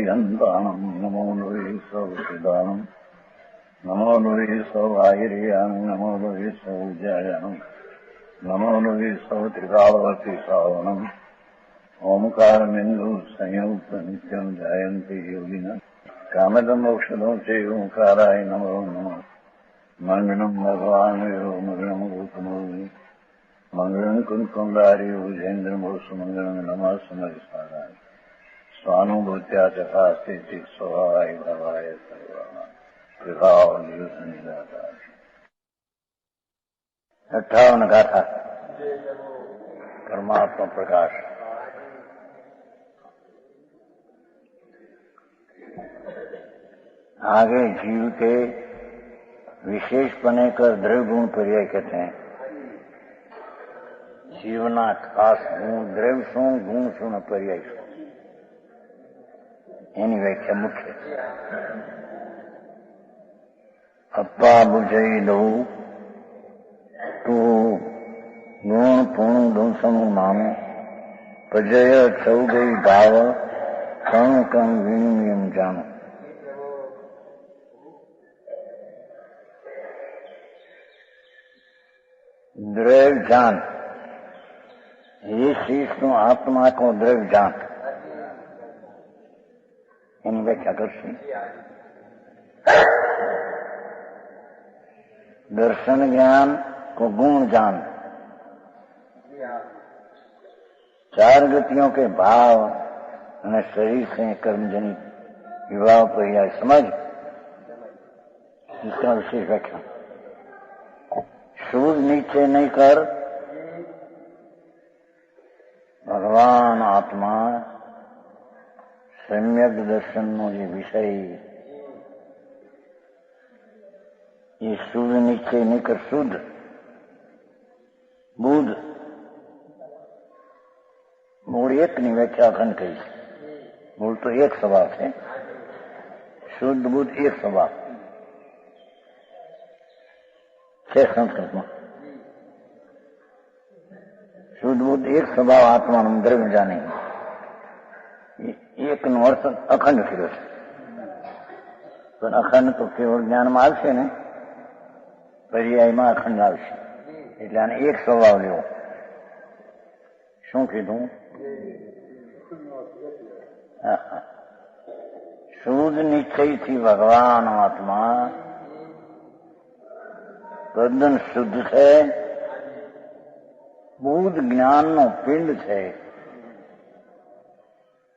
पर्यन्तानम् नमो नुरे सौचिदानम् नमो नुरे सौभागिर्यानम् नमो नुरे सौज्यायानम् नमो नुरे सौत्रिकावती सावनम् ओंकारमिन्दु संयुक्त नित्यम् जायन्ति योगिनः कामदम् औषधम् च ओंकाराय नमो नमः मंगलम् भगवान् यो मंगलम् गौतमोऽग्नि मंगलम् कुन्कुण्डारि भुजेन्द्रमोसुमङ्गलम् नमः समरिसाराय स्वानुभूत्या चकास्ते स्वभावाय भवाय सर्वाणां कृपावनिदाता। 58 गाथा परमात्मा प्रकाश। आगे जीव के विशेषपने कर द्रव्य गुण पर्याय कहते हैं। जीवना खास गुण द्रव्य शू गुण शू न पर्याय शू एनी व्याख्या मुख्य। अप्पा बुझई दो तू गुण पूर्ण गुण समूह नाम पजय छौ गई भाव कण कण विनिमयम जानो। द्रव्य जान ये शीश आत्मा को द्रव्य जान एनी व्याख्या करशी। दर्शन ज्ञान को गुण जान, चार गतियों के भाव और शरीर से कर्मजनित विवाह पर्याय समझ, इसका विशेष व्याख्या। सूद नीचे नहीं कर भगवान आत्मा सम्यक दर्शन नो ये विषय ये सूद नीचे नहीं कर शुद्ध बुध मूल एक नहीं व्याख्या अखंड कही। मूल तो एक स्वभाव है, शुद्ध बुध एक स्वभाव છે સંસ્કૃતમાં। શુદ્ધ બુદ્ધ એક સ્વભાવ આત્માનું દ્રવ્ય જાણે એકનો અર્થ અખંડ થયો છે, પણ અખંડ તો કેવળ જ્ઞાનમાં આવશે ને, પર્યાયમાં અખંડ આવશે, એટલે આને એક સ્વભાવ લેવો। શું કીધું? શુદ્ધ નિશ્ચયથી ભગવાન આત્મા તદ્દન શુદ્ધ છે, બુદ્ધ જ્ઞાનનો પિંડ છે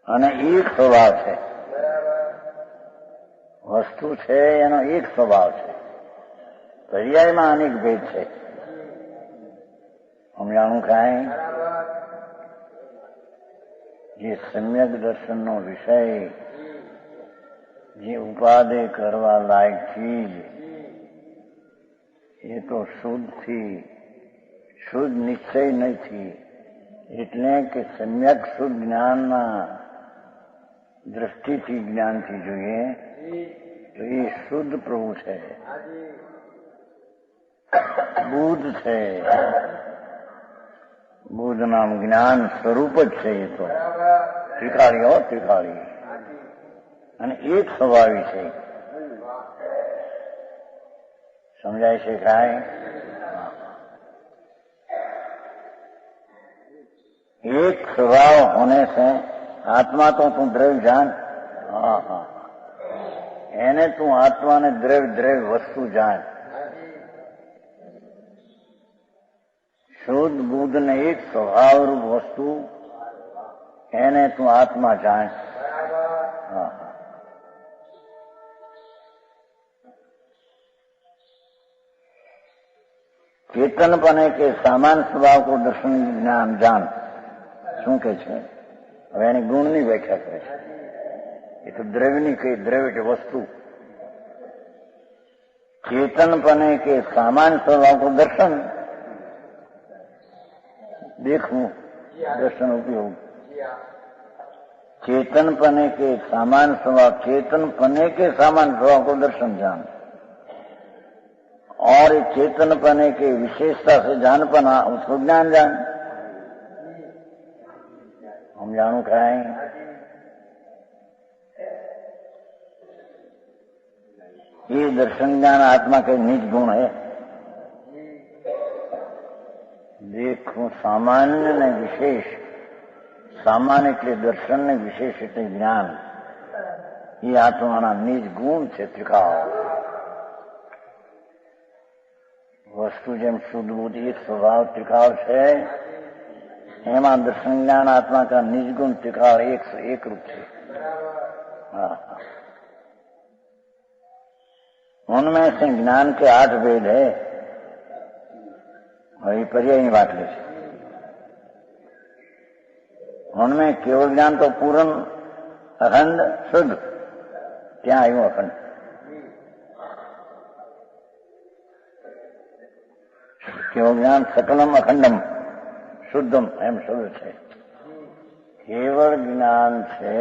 અને એક સ્વભાવ છે, વસ્તુ છે એનો એક સ્વભાવ છે, પર્યાયમાં અનેક ભેદ છે। સમજાણું કાંઈ? જે સમ્યક દર્શનનો વિષય, જે ઉપાદેય કરવા લાયક ચીજ એ તો શુદ્ધથી શુદ્ધ નિશ્ચય નથી, એટલે કે સમ્યક શુદ્ધ જ્ઞાનના દ્રષ્ટિથી જ્ઞાનથી જોઈએ તો એ શુદ્ધ પ્રભુ છે, બુદ્ધ છે, બુદ્ધ નામ જ્ઞાન સ્વરૂપ જ છે। એ તો ત્રિકાળી હો, ત્રિકાળી અને એક સ્વભાવી છે। समझाए सिखाए? एक स्वभाव होने से आत्मा तो तू द्रव्य जान, एने तू आत्मा ने द्रव्य द्रव्य वस्तु जान। शुद्ध बुद्ध ने एक स्वभाव रूप वस्तु एने तू आत्मा जान। ચેતનપણે કે સામાન સ્વભાવ કો દર્શન જ્ઞાન જાન શું કે છે? હવે એની ગુણની વ્યાખ્યા કરે છે। એ તો દ્રવ્યની કઈ દ્રવ્ય કે વસ્તુ। ચેતનપણે કે સામાન સ્વભાવ કો દર્શન देखूं दर्शन उपयोग। चेतनपने के सामान स्वभाव, चेतनपने के सामान स्वभाव को दर्शन जान, और चेतनपने के विशेषता से जानपना उसको ज्ञान जान। हम जानू खाएं ये दर्शन ज्ञान आत्मा के निज गुण है। देखो, सामान्य ने विशेष, सामान्य એટલે દર્શન ને વિશેષ એટલે જ્ઞાન, એ આત્માના નિજ ગુણ છે ત્રિકાળ. વસ્તુ જેમ શુદ્ધ બુદ્ધ એક સ્વભાવ ત્રિકાળ છે, એમાં દર્શન જ્ઞાન आत्मा का निज गुण त्रिकाल एक रूप છે. उनमें से ज्ञान के 8 भेद है. और ये पर्यायी बात ले, उनमें केवल ज्ञान तो पूर्ण अखंड शुद्ध, क्या आयु अखंड. केवल ज्ञान सकलम अखंडम शुद्धम एम शुद्ध છે. केवल ज्ञान છે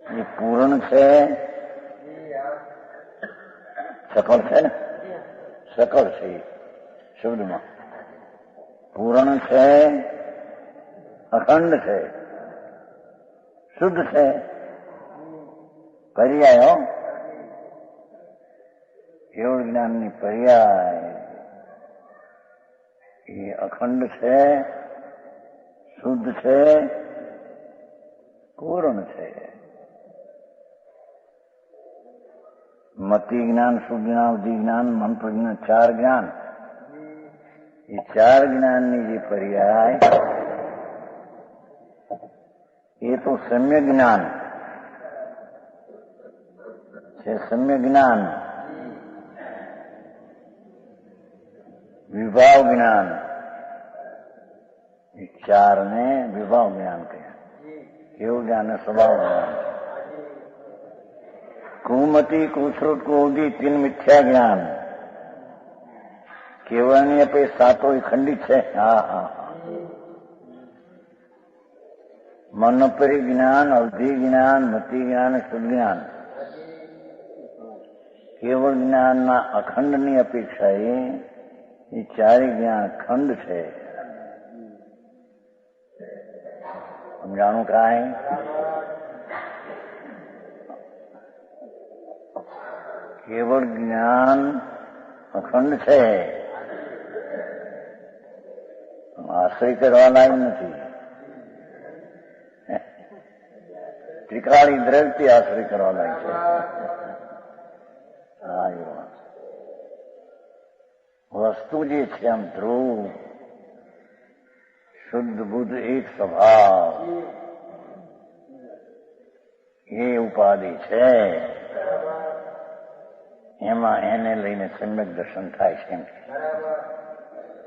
એ પૂર્ણ છે, સકળ છે ને, સકળ છે શબ્દમાં. પૂર્ણ છે, અખંડ છે, શુદ્ધ છે. પર્યાય કેવળ જ્ઞાનની પર્યાય એ અખંડ છે, શુદ્ધ છે, પૂર્ણ છે. મતિ જ્ઞાન, શુદ્ધ જ્ઞાન, અવધિ જ્ઞાન, મન પ્રજ્ઞાન, 4 જ્ઞાન. એ 4 જ્ઞાનની જે પર્યાય એ તો સમ્યક જ્ઞાન છે. સમ્યક જ્ઞાન, વિભાવ જ્ઞાન, એ 4 ને વિભાવ જ્ઞાન કહ્યા. કેવું જ્ઞાન ને સ્વભાવ જ્ઞાન. कुमति कुश्रुत कोदी 3 मिथ्या ज्ञान. केवलनी अपे 7 खंडित है. मनोपरि ज्ञान, अवधि ज्ञान, मति ज्ञान, शुद्ध ज्ञान. केवल ज्ञान ना अखंड ની અપેક્ષાએ એ 4 જ્ઞાન ખંડ છે. સમજાણું કાંઈ? केवल ज्ञान अखंड છે, આશ્રય કરવા લાયક નથી. ત્રિકાળી દ્રવ્યથી આશ્રય કરવા લાયક છે. વસ્તુ જે છે આમ ધ્રુવ, શુદ્ધ બુદ્ધ એક સ્વભાવ, એ ઉપાધિ છે. એમાં એને લઈને સમ્યક દર્શન થાય છે.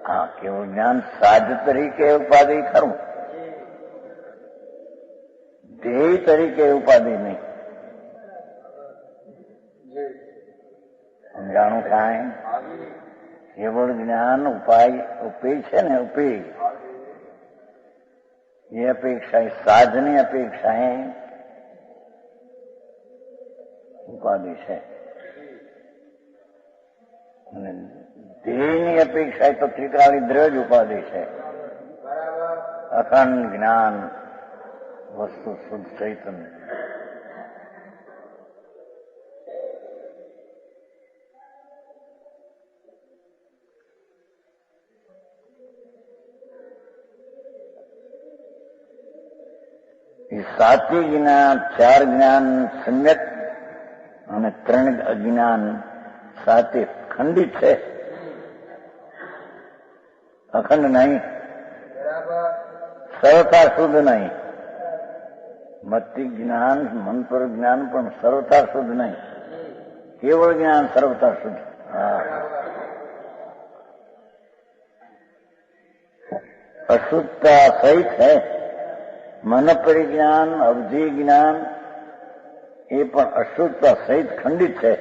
હા, કેવું જ્ઞાન સાધ તરીકે ઉપાધિ ખરું, ધ્યેય તરીકે ઉપાધિ નહીં. સમજાણું કાંઈ? કેવળ જ્ઞાન ઉપાય ઉપેય છે ને, ઉપેય એ અપેક્ષાએ, સાધની અપેક્ષાએ ઉપાધિ છે. અને ધ્યેયની અપેક્ષા તો ત્રિકાળી દ્રજ ઉપાધિ છે. અખંડ જ્ઞાન, વસ્તુ શુદ્ધ ચૈતન્ય. એ 7 જ્ઞાન, 4 જ્ઞાન સમ્યક અને 3 અજ્ઞાન 7 ખંડિત છે, અખંડ નહીં. સર્વતા શુદ્ધ નહીં. મતિ જ્ઞાન, મન પર જ્ઞાન પણ સર્વતા શુદ્ધ નહીં. કેવળ જ્ઞાન સર્વતા શુદ્ધ. અશુદ્ધતા સહિત है. मन परिज्ञान, अवधि ज्ञान એ પણ અશુદ્ધતા સહિત ખંડિત છે.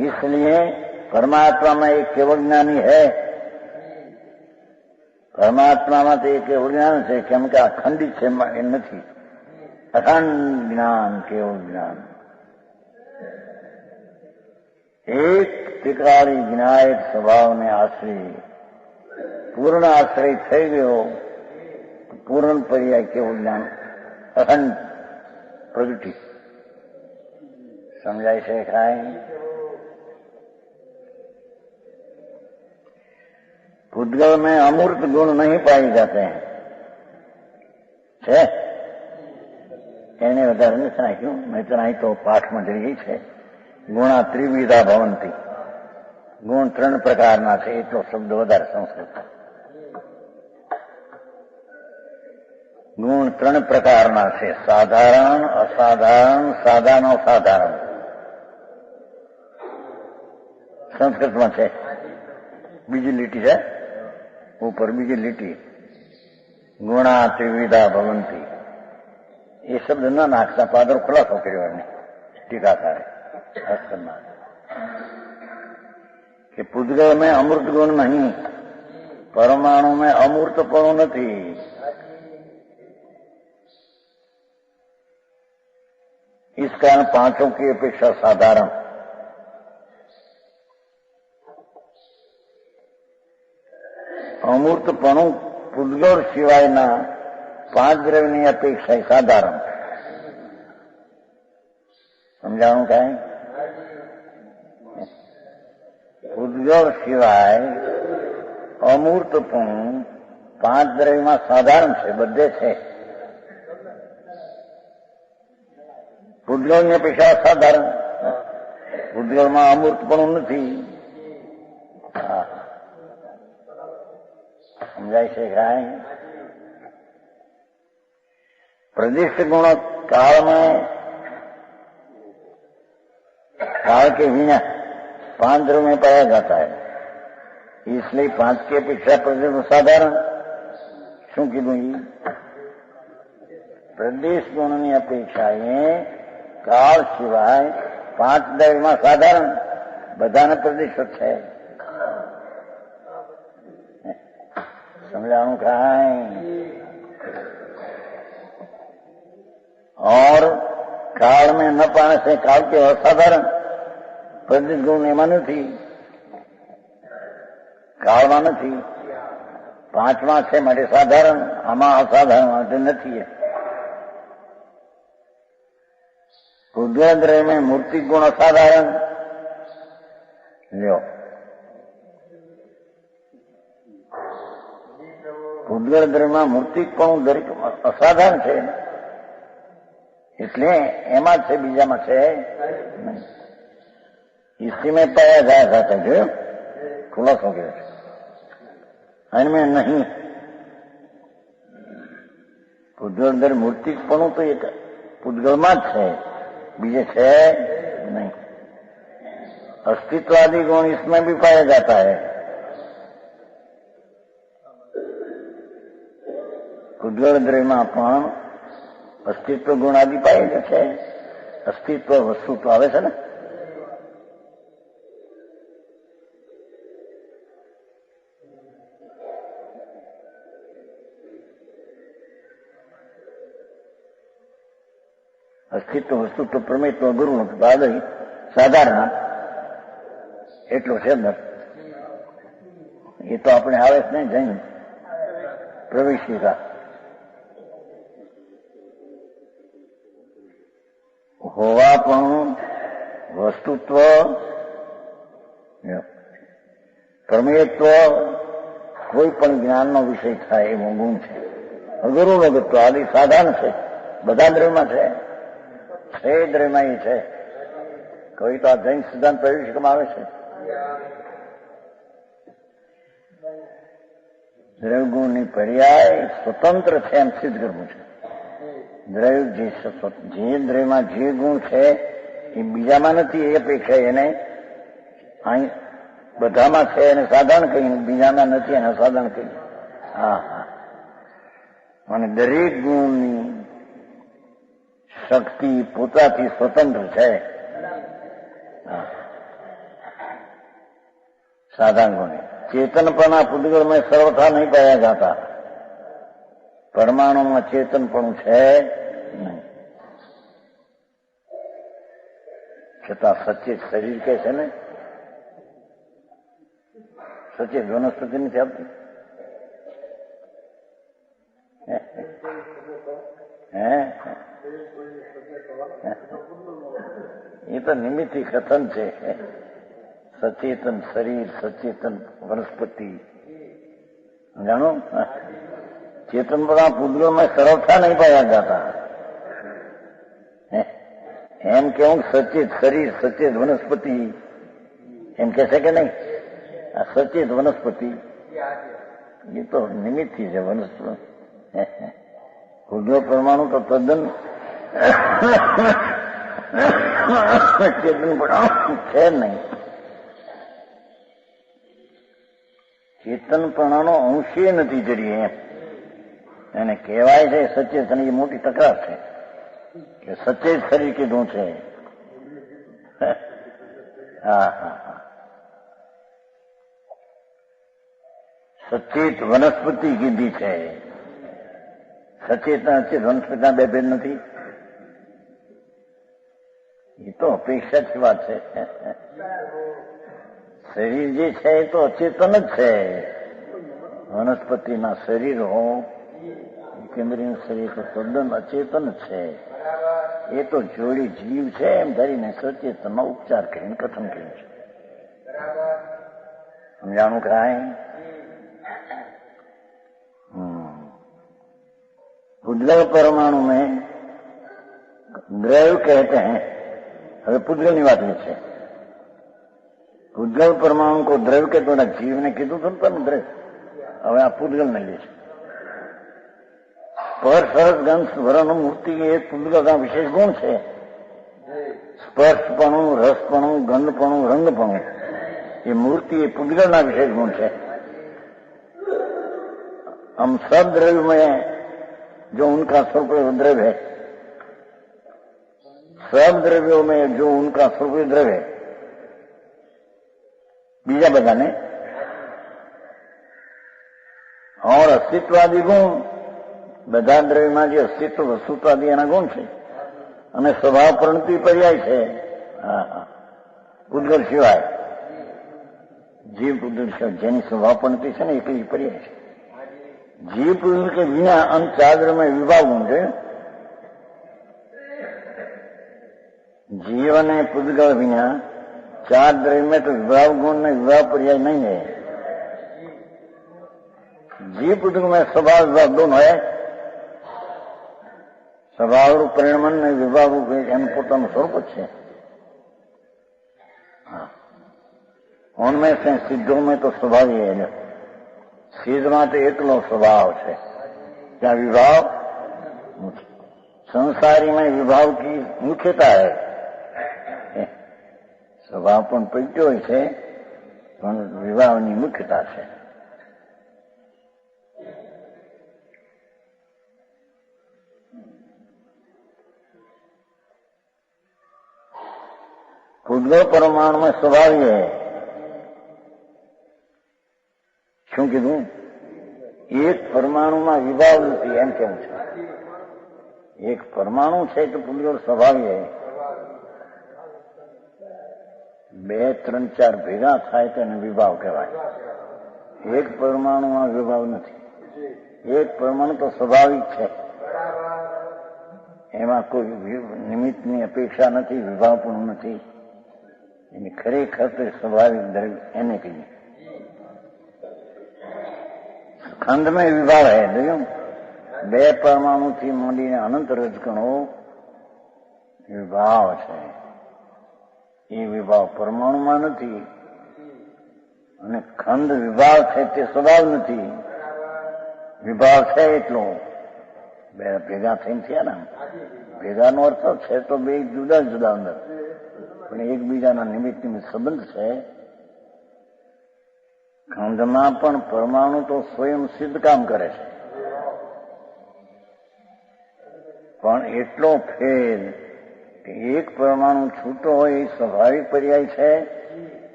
इसलिए परमात्मा में एक केवल ज्ञानी है. परमात्मा में तो एक केवल ज्ञान है, केम के अखंडित है नहीं. अखंड ज्ञान, केवल ज्ञान, एक त्रिकाली विनायक स्वभाव ने आश्रय પૂર્ણ આશ્રય થઈ ગયો, પૂર્ણ પર્યાય કેવું જ્ઞાન અખંડ પ્રગતિ સમજાય છે કાંઈ? भूतगल में अमूर्त गुण नहीं पाए जाते हैं છે એને વધારે નથી નાખ્યું, મેં તો અહીં તો પાઠમાં જઈ છે ગુણા ત્રિવિધા ભવંતી, ગુણ 3 પ્રકારના છે એટલો શબ્દ વધારે સંસ્કૃત. ગુણ 3 પ્રકારના છે, સાધારણ, અસાધારણ, સાધારણ, અસાધારણ. સંસ્કૃતમાં છે. બીજી લીટી છે ઉપર, બીજી લીટી ગુણા ત્રિવિધા ભવંતી. એ શબ્દ ન નાખતા પાદર ખુલાસો કર્યો એમને ટીકાકારે શાસ્ત્રમાં કે પૂતગલ में अमृत गुण नहीं, परमाणु में अमूर्तपणું નથી. इस कारण पांचों की अपेक्षा साधारण. अमूर्तपणું પૂતગલ સિવાયના 5 દ્રવ્યની અપેક્ષા સાધારણ. સમજાણું કાંઈ? પૂતગલ સિવાય અમૂર્તપણું 5 દ્રવ્યમાં સાધારણ છે, બધે છે. પૂતગલની અપેક્ષા અસાધારણ. પૂતગલમાં અમૂર્તપણું નથી. समझाई से गाय. प्रदिष्ट गुण काल में, काल के बिना 5 द्रव्य में पाया जाता है, इसलिए 5 की अपेक्षा प्रदिष्ट साधारण. શું કીધું? પ્રદેશ ગુણની અપેક્ષાએ કાળ સિવાય 5 દ્રવ્યમાં સાધારણ, બધાને પ્રદેશ છે. समझाऊं कहाँ? और काल में न पाने से काल के असाधारण प्रदिष्ट गुण એમાં નથી, કાળમાં નથી. 5માં છે માટે સાધારણ, આમાં અસાધારણ માટે નથી. પૂતગલ में મૂર્તિક ગુણ અસાધારણ. લ્યો, પૂતગલ દ્રવ્યમાં મૂર્તિકપણું દરેક અસાધારણ છે, એટલે એમાં છે, બીજામાં છે નહીં. इसी में पाया जा सकता है. जो खुलासा हो गया इनमें नहीं. પૂતગલ અંદર મૂર્તિકપણું તો એક પૂતગલમાં જ છે, બીજે છે नहीं. अस्तित्वादी गुण इसमें भी पाया जाता है. પૂતગલ દ્રવ્યમાં પણ અસ્તિત્વ ગુણ આદિ પાયેલો છે. અસ્તિત્વ વસ્તુ તો આવે છે ને. અસ્તિત્વ વસ્તુ તો પ્રમેયત્વ ગુરુ બાદરી સાધારણ એટલો છે અંદર. એ તો આપણે આવે જ નહીં, જઈને પ્રવેશિકા હોવા પણ વસ્તુત્વ, પ્રમેયત્વ કોઈ પણ જ્ઞાનનો વિષય થાય એવો ગુણ છે. ગુરુ વગર આદિ સાધારણ છે, બધા દ્રવ્યમાં છે. 6 દ્રવ્યમાં એ છે. કોઈ તો આ જૈન સિદ્ધાંત પ્રવેશિકામાં આવે છે. દ્રવ્યગુણની પર્યાય સ્વતંત્ર છે એમ સિદ્ધ કરવું છે. દ્રવ્ય જે દ્રવ્યમાં જે ગુણ છે એ બીજામાં નથી, એ અપેક્ષા એને અહીં બધામાં છે એને સાધારણ કહીને, બીજામાં નથી એને સાધારણ કહીએ. હા હા. અને દરેક ગુણની શક્તિ પોતાથી સ્વતંત્ર છે. साधारण गुण. चेतनपना पूतगल में सर्वथा नहीं पाया जाता. परमाणु में चेतनपणું છે નહીં. છતાં સચેત શરીર કે છે ને, સચેત વનસ્પતિ નથી આપતી. એ તો નિમિત્તિ કથન છે. સચેતન શરીર, સચેતન વનસ્પતિ, જાણો ચેતન બધા પૂતગળમાં સરળતા નહીં પાયા જાતા. એમ કેવું સચેત શરીર, સચેત વનસ્પતિ એમ કે છે કે નહીં? આ સચેત વનસ્પતિ એ તો નિમિત્તથી છે. વનસ્પતિ પૂતગળ પરમાણુ તો તદ્દન ચેતન પણ છે નહીં. ચેતનપણાનો અંશે નથી જરી. એમ એને કહેવાય છે સચેતન. એ મોટી તકરાર છે કે સચેત શરીર કીધું છે. હા હા હા. સચેત વનસ્પતિ કીધી છે. સચેત અચેત વનસ્પતિના બે ભેદ નથી. એ તો અપેક્ષા જ વાત છે. શરીર જે છે એ તો અચેતન જ છે. વનસ્પતિના શરીરો, કેન્દ્રીય શરીર તો તદ્દન અચેતન છે. એ તો જોડી જીવ છે એમ ધરીને સચેતનનો ઉપચાર કરીને કથન કર્યું છે. સમજાણું કાંઈ? पुद्गल परमाणु में द्रव्य कहते हैं. હવે પૂતગલની વાત છે. પૂતગલ પરમાણુ કો દ્રવ્ય કે તો જીવને કીધું હતું ને દ્રવ્ય. હવે આ પૂતગલને લે છે. સ્પર્શ રસ ગંધ સ્વરણ મૂર્તિ એ પૂતગલના વિશેષ ગુણ છે. સ્પર્શપણું, રસપણું, ગંધપણું, રંગપણું એ મૂર્તિ એ પૂતગલના વિશેષ ગુણ છે. हम सब द्रव्य में जो उनका स्वरूप द्रव्य है, सब द्रव्यों में जो उनका स्वरूप द्रव्य है, बीजा बधाने और अस्तित्वादी गुण બધા દ્રવ્યમાં જે અસ્તિત્વ વસ્તુત્વાદી એના ગુણ છે અને સ્વભાવ પ્રણતિ પર્યાય છે. પૂતગલ સિવાય જીવ પૂતગલ સિવાય જેની સ્વભાવ પ્રણતિ છે ને એકલી પર્યાય છે. जीव पुरुष के बिना हम चार में विभाग होंगे. जीवन है पुद्गल बिना चार द्रव्य में तो विभाव गुण में विभाव पर्याय नहीं है. जीव पुद्गल में स्वभाव विभाग दोनों है. स्वभाव रूप परिणमन में विभाव रूप एम पोताનું સ્વરૂપ છે. उनमें से सिद्धों में तो स्वभाव ही है. સિદ્ધમાં તો એકલો સ્વભાવ છે, ત્યાં વિભાવ નથી. સંસારી में विभाव की मुख्यता है. સ્વભાવ પણ પૈટ્યો હોય છે પણ વિભાવની મુખ્યતા છે. પૂતગલ પરમાણુ में स्वभाव ही है. શું કીધું? એક પરમાણુમાં વિભાવ નથી એમ કેવું છે. એક પરમાણુ છે તો પૂતગલ સ્વભાવી. બે ત્રણ ચાર ભેગા થાય તો એને વિભાવ કહેવાય. એક પરમાણુમાં વિભાવ નથી. એક પરમાણુ તો સ્વાભાવિક છે. એમાં કોઈ નિમિત્તની અપેક્ષા નથી, વિભાવ પણ નથી. એની ખરેખર તો સ્વાભાવિક દ્રવ્ય એને કહીએ. ખંડ में विभाव है. देखो બે પરમાણુ થી માંડીને અનંત રજકણો વિભાવ છે. એ વિભાવ પરમાણુમાં નથી અને ખંડ વિભાવ છે તે સ્વભાવ નથી. વિભાવ છે એટલો બે ભેગા થઈને થયા ને. ભેગાનો અર્થ છે તો બે જુદા જુદા અંદર પણ એકબીજાના નિમિત્ત સંબંધ છે. ખંડમાં પણ પરમાણુ તો સ્વયં સિદ્ધ કામ કરે છે પણ એટલો ફેર કે એક પરમાણુ છૂટો હોય એ સ્વાભાવિક પર્યાય છે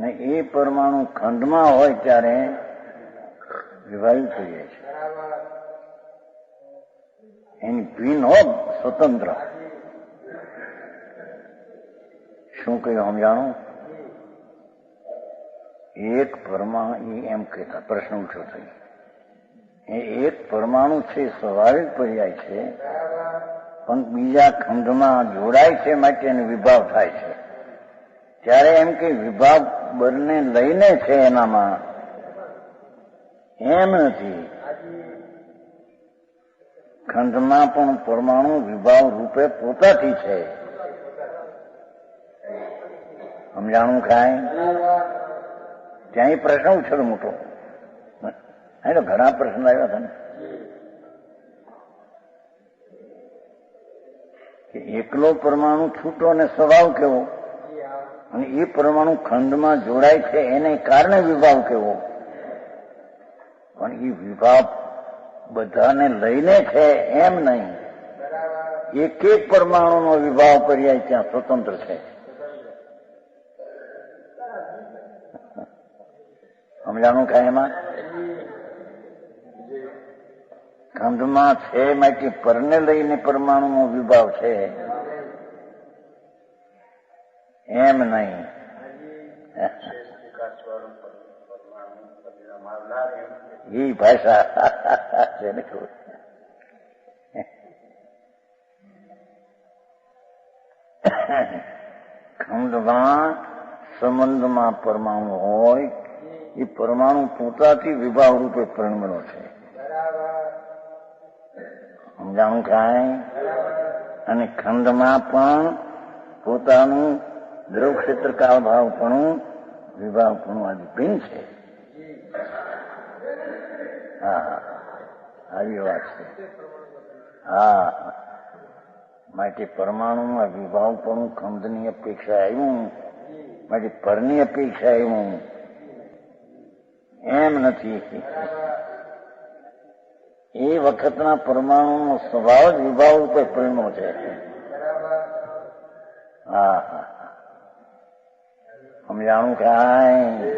ને એ પરમાણુ ખંડમાં હોય ત્યારે વિભાવિક પર્યાય છે. એની ભિન્ન હો સ્વતંત્ર. શું કહ્યું સમજાણું? એક પરમાણુ એમ કહેતા પ્રશ્ન ઉઠ્યો થઈ એ એક પરમાણુ છે સ્વાભાવિક પર્યાય છે, પણ બીજા ખંડમાં જોડાય છે માટે એનો વિભાવ થાય છે. ત્યારે એમ કે વિભાવ બંને લઈને છે એનામાં, એમ નથી. ખંડમાં પણ પરમાણુ વિભાવ રૂપે પોતાથી છે. સમજાણું કાંઈ? ત્યાં પ્રશ્ન ઉછેરો મોટો, તો ઘણા પ્રશ્ન આવ્યા હતા ને કે એકલો પરમાણુ છૂટો અને સ્વભાવ કેવો, અને એ પરમાણુ ખંડમાં જોડાય છે એને કારણે વિભાવ કેવો. પણ એ વિભાવ બધાને લઈને છે એમ નહીં. એક એક પરમાણુનો વિભાવ પર્યાય ત્યાં સ્વતંત્ર છે. સમજાણું કાંઈ? એમાં ખંડમાં છે માટે પરને લઈને પરમાણુનો વિભાવ છે એમ નહીં. એ ભાષા છે ને ખબર. ખંડમાં સંબંધમાં પરમાણુ હોય, એ પરમાણુ પોતાથી વિભાવ રૂપે પરિણમેલો છે. સમજાણું કાંઈ? અને ખંડમાં પણ પોતાનું દ્રવ ક્ષેત્ર કાળ ભાવપણું વિભાવપણું આદિ ભિન્ન છે. હા, આવી વાત છે. હા, માટે પરમાણુમાં વિભાવપણું ખંડની અપેક્ષા આવ્યું, માટે પરની અપેક્ષા આવ્યું એમ નથી. એ વખતના પરમાણુનો સ્વભાવ જ વિભાવ રૂપે પરિણમ્યો છે. હા હા, સમજાણું કાંઈ?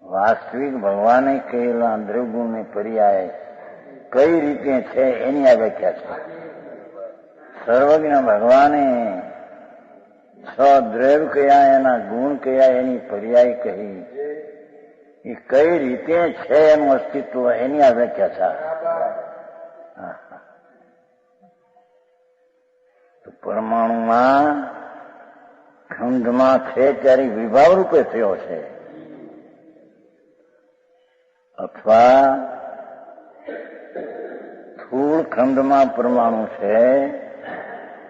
વાસ્તવિક ભગવાને કહેલા દ્રવ્યગુણને પર્યાય કઈ રીતે છે એની આ વ્યાખ્યા છે. સર્વજ્ઞ ભગવાને છ દ્રવ્ય કયા, એના ગુણ કયા, એની પર્યાય કહી. એ કઈ રીતે છે એનું અસ્તિત્વ એની આ વ્યાખ્યા છે. તો પરમાણુમાં ખંડમાં છે ત્યારે વિભાવ રૂપે થયો છે, અથવા સ્થૂળ ખંડમાં પરમાણુ છે,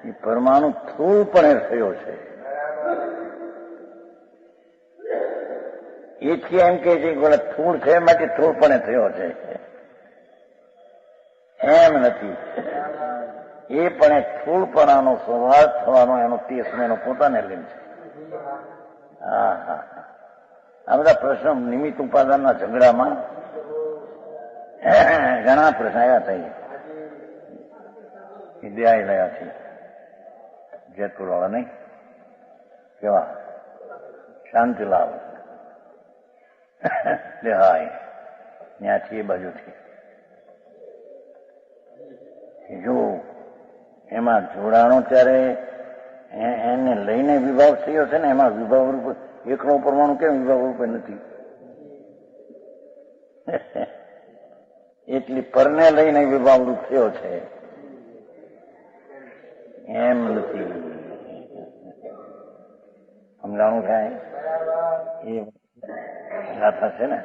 એ પરમાણુ સ્થૂળપણે થયો છે. એથી એમ કે છે કે સ્થૂળ છે માટે સ્થૂળપણે થયો છે એમ નથી. એ પણ સ્થૂળપણાનો સ્વભાવ થવાનો એનો તે સમયનો પોતાને લીન છે. હા હા, આ બધા પ્રશ્નો નિમિત્ત ઉપાદાનના ઝઘડામાં ઘણા પ્રશ્ન આવ્યા થઈ. વિદ્યા રહ્યા છે જેતપુર વાળા નહીં કેવા શાંતિલાલ હાય ત્યાંથી એ બાજુથી જો એમાં જોડાણો ત્યારે એને લઈને વિભાવ થયો છે ને, એમાં વિભાવ રૂપે એકલો પરમાણુ કેમ વિભાવ રૂપે નથી? એટલી પરને લઈને વિભાવ રૂપ થયો છે એમ નથી. સમજાણું થાય? એ ગાથા છે ને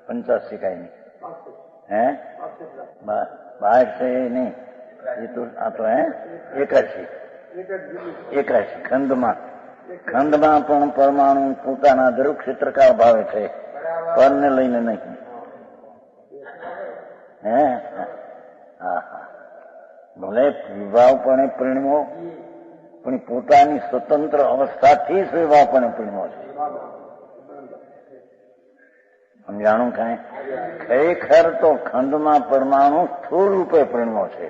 85 કાંઈ હે બહાર છે નહીં, એ તો આ તો 81 ખંડમાં પણ પરમાણુ પોતાના દ્રવ ક્ષેત્રકાળ ભાવે છે, પરને લઈને નહીં. હે હા હા, ભલે વિભાવપણે પરિણમો પણ પોતાની સ્વતંત્ર અવસ્થાથી જ વિભાવપણે પરિણમો છે. સમજાણું કાંઈ? ખરેખર તો ખંડમાં પરમાણુ સ્થૂળ રૂપે પરિણમો છે.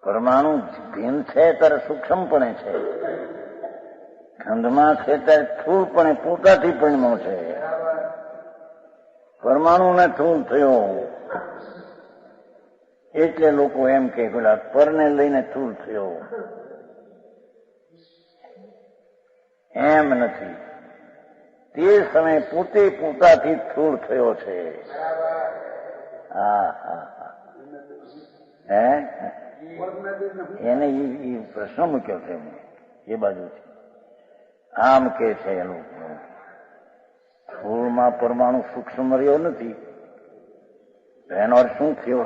પરમાણુ ભિન્ન છે ત્યારે સૂક્ષ્મપણે છે, ખંડમાં છે ત્યારે સ્થૂળપણે પોતાથી પરિણમો છે. પરમાણુને સ્થૂળ થયો એટલે લોકો એમ કે પેલા પરને લઈને સ્થૂળ થયો. એમ નથી. તે સમયે પોતે પોતાથી સ્થૂળ થયો છે. હા હા હા. હે એને એ પ્રશ્ન મૂક્યો છે એ બાજુથી. આમ કે છે એનું સ્થૂળમાં પરમાણુ સૂક્ષ્મ રહ્યો નથી. એનો અર્થ શું થયો?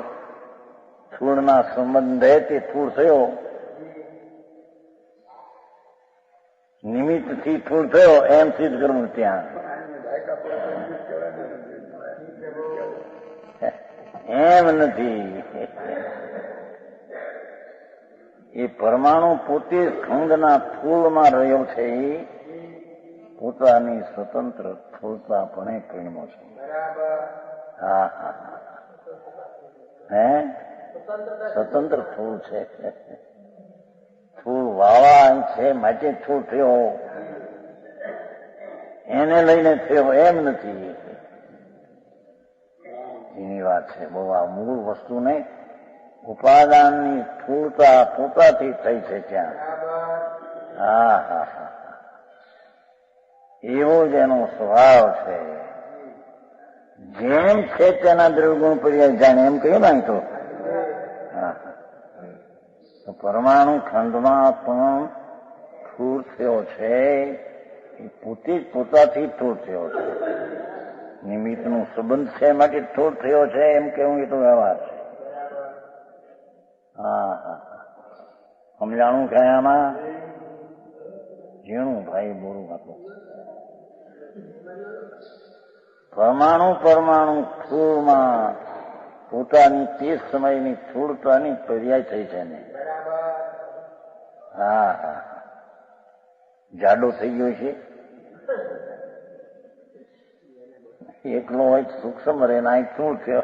સ્થૂળના સંબંધે તે સ્થૂળ થયો, નિમિત્તથી સ્થૂળ થયો એમ સિદ્ધ કરવું ત્યાં. એમ નથી. એ પરમાણુ પોતે ખંડના સ્થૂળમાં રહ્યો છે. પોતાની સ્વતંત્ર સ્થૂળતાપણે પરિણમો છે. હા હા હે સ્વતંત્ર સ્થૂળ છે. સ્થૂળ વાળા છે માટે સ્થૂળ થયો, એને લઈને થયો એમ નથી. એની વાત છે. બહુ આ મૂળ વસ્તુ નહીં, ઉપાદાનની સ્થૂળતા પોતાથી થઈ છે ત્યાં. હા હા હા. એવો જ એનો સ્વભાવ છે. જેમ છે તેના દ્રવ્યગુણ પર્યાય જાણે એમ કહ્યું ને. તો પરમાણુ ખંડમાં પણ સ્થૂળ થયો છે. એ પોતે જ પોતાથી સ્થૂળ થયો છે. નિમિત્તનો સંબંધ છે માટે સ્થૂળ થયો છે એમ કેવું એ તો વ્યવહાર છે. હા હા સમજાણું છે આમાં? ઝીણું ભાઈ બોરું હતું. પરમાણુ સ્થૂળમાં પોતાની તે સમયની સ્થૂળતાની પર્યાય થઈ છે ને. હા હા જાડો થઈ ગયો છે. એકલો હોય સૂક્ષ્મ રહે ના સ્થૂળ થયો.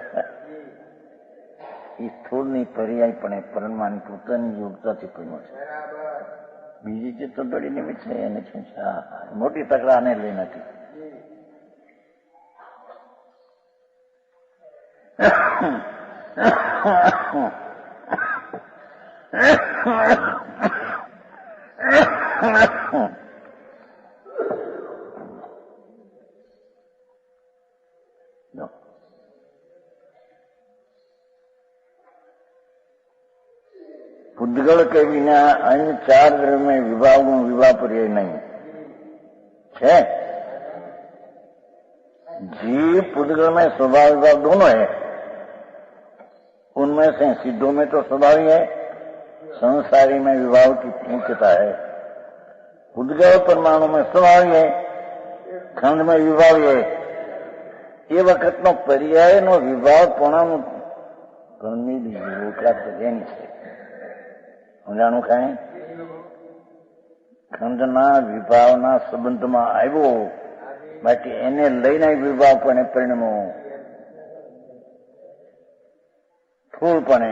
એ સ્થૂળની પર્યાય પણ પરમાની પોતાની યોગતાથી પડ્યો છે. બીજી જે તોડડી નિમિત્ત છે એને શું છે? મોટી તકડા આને લઈ નથી. પૂદગળ કે વિના અન્ય ચાર દ્રવ્ય विभागों विवाह पर्याय नहीं है। जीव पूदगल में स्वभाव विभाग दोनों है। उनमें से सिद्धों में तो स्वभाव ही है, संसारी में विभाग की मुख्यता है। पूदगल परमाणु में स्वभाव है, खंड में विभाग है। ये वक्त नो पर्याय नो विभाग पोणानु ઘણી મોટા સર્જન છે. સમજાણું કાંઈ? ખંડના વિભાવના સંબંધમાં આવ્યો બાકી એને લઈને વિભાવ પણ પરિણમો સ્થૂળપણે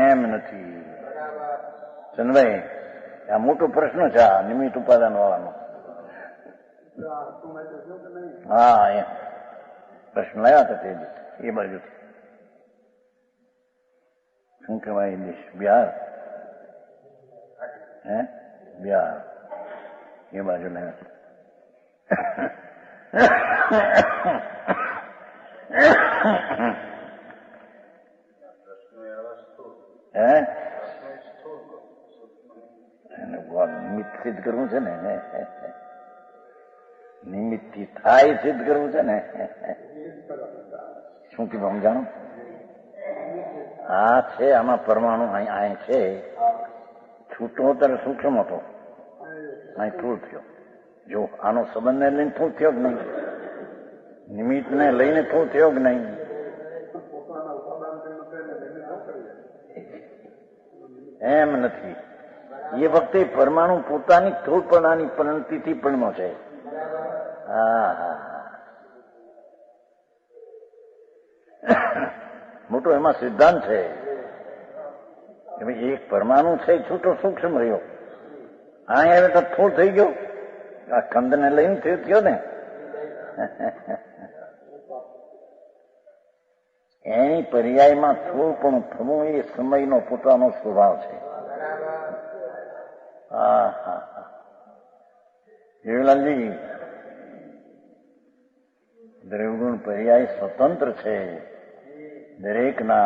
એમ નથી. ચંદ્રભાઈ આ મોટો પ્રશ્ન છે આ નિમિત્ત ઉપાદાન વાળાનો. હા એમ પ્રશ્ન લાવ્યા હતા તે એ બાજુથી. શું કહેવાય દેશ? બિહાર હે બિહાર એ બાજુ લાવ્યા હતા. નિમિત્ત સિદ્ધ કરવું છે ને, નિમિત્તથી થાય સિદ્ધ કરવું છે ને. શું કીધું સમજાણું? આ છે આમાં પરમાણુ અહીં છે. છૂટો ત્યારે સૂક્ષ્મ હતો, અહીં સ્થૂળ થયો. જો આનો સંબંધને લઈને સ્થૂળ થયો કે નહીં, નિમિત્તને લઈને સ્થૂળ થયો કે નહીં? એમ નથી. એ વખતે પરમાણુ પોતાની સ્થૂળપણાની પરિણતિથી પરિણમો છે. હા હા મોટો એમાં સિદ્ધાંત છે કે ભાઈ એક પરમાણુ છે છૂટો સૂક્ષ્મ રહ્યો, અહીં હવે તો સ્થૂળ થઈ ગયો. આ ખંડને લઈને થયો ને. એની પર્યાયમાં સ્થૂળપણું થવું એ સમયનો પોતાનો સ્વભાવ છે. હા હા જીવલાલજી, દ્રવ્યગુણ પર્યાય સ્વતંત્ર છે, દરેકના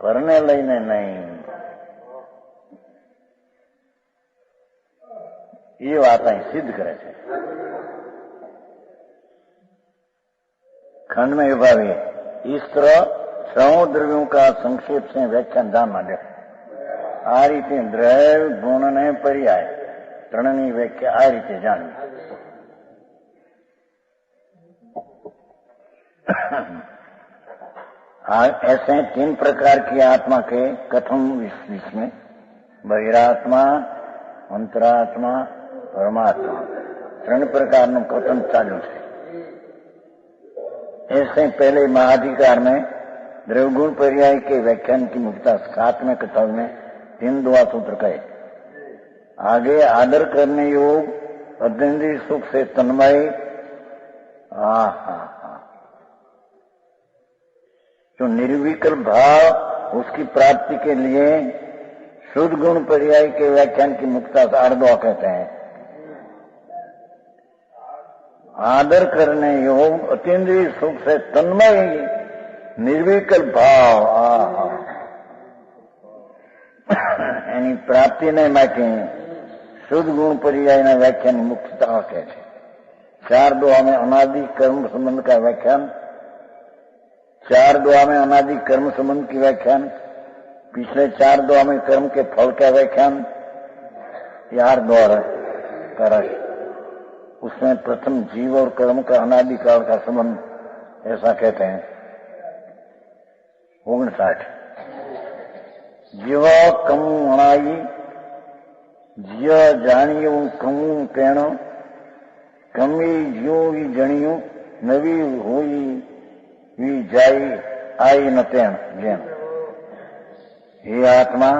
પરને લઈને નહીં. ये बात અહીં सिद्ध करे છે. खंड में विभागे इस तरह छह द्रव्यों का संक्षेप से व्याख्यान जान માંડે. આ રીતે દ્રવ્ય ગુણ ને પર્યાય ત્રણની વ્યાખ્યા આ રીતે જાણવી. ऐसे 3 प्रकार की आत्मा के कथम विश्व बहिरात्मा, अंतरात्मा, परमात्मा 3 प्रकारનું कथन चालू है. ऐसे पहले महाधिकार में द्रव्यगुण पर्याय के व्याख्यान की मुक्ता 7वें कथन में 3 दुआ सूत्र कहे. आगे आदर करने योग, अद्वैत सुख से तन्मय, जो निर्विकल्प भाव उसकी प्राप्ति के लिए शुद्ध गुण पर्याय के व्याख्यान की मुक्ता 8 दुआ कहते हैं. आदर करने योग, अतीन्द्रिय सुख से तन्मय, निर्विकल्प भाव એની પ્રાપ્તિને માટે શુદ્ધ ગુણ પર્યાયના વ્યાખ્યાન મુક્તતા કહે છે. 4 दुआ में अनादि कर्म संबंध का व्याख्यान, 4 दुआ में अनादि कर्म संबंध की व्याख्यान, पिछले 4 दुआ में कर्म के फल का व्याख्यान, 4 द्वारा करा. उसमें प्रथम जीव और कर्म का अनादिकाल का संबंध ऐसा कहते हैं. 59 जीव कमु अणाई, जिय जाणियो कमु केण, कमी ज्यो वी जणियो, नवी होई वी जाई आई न तेण जेण. हे आत्मा,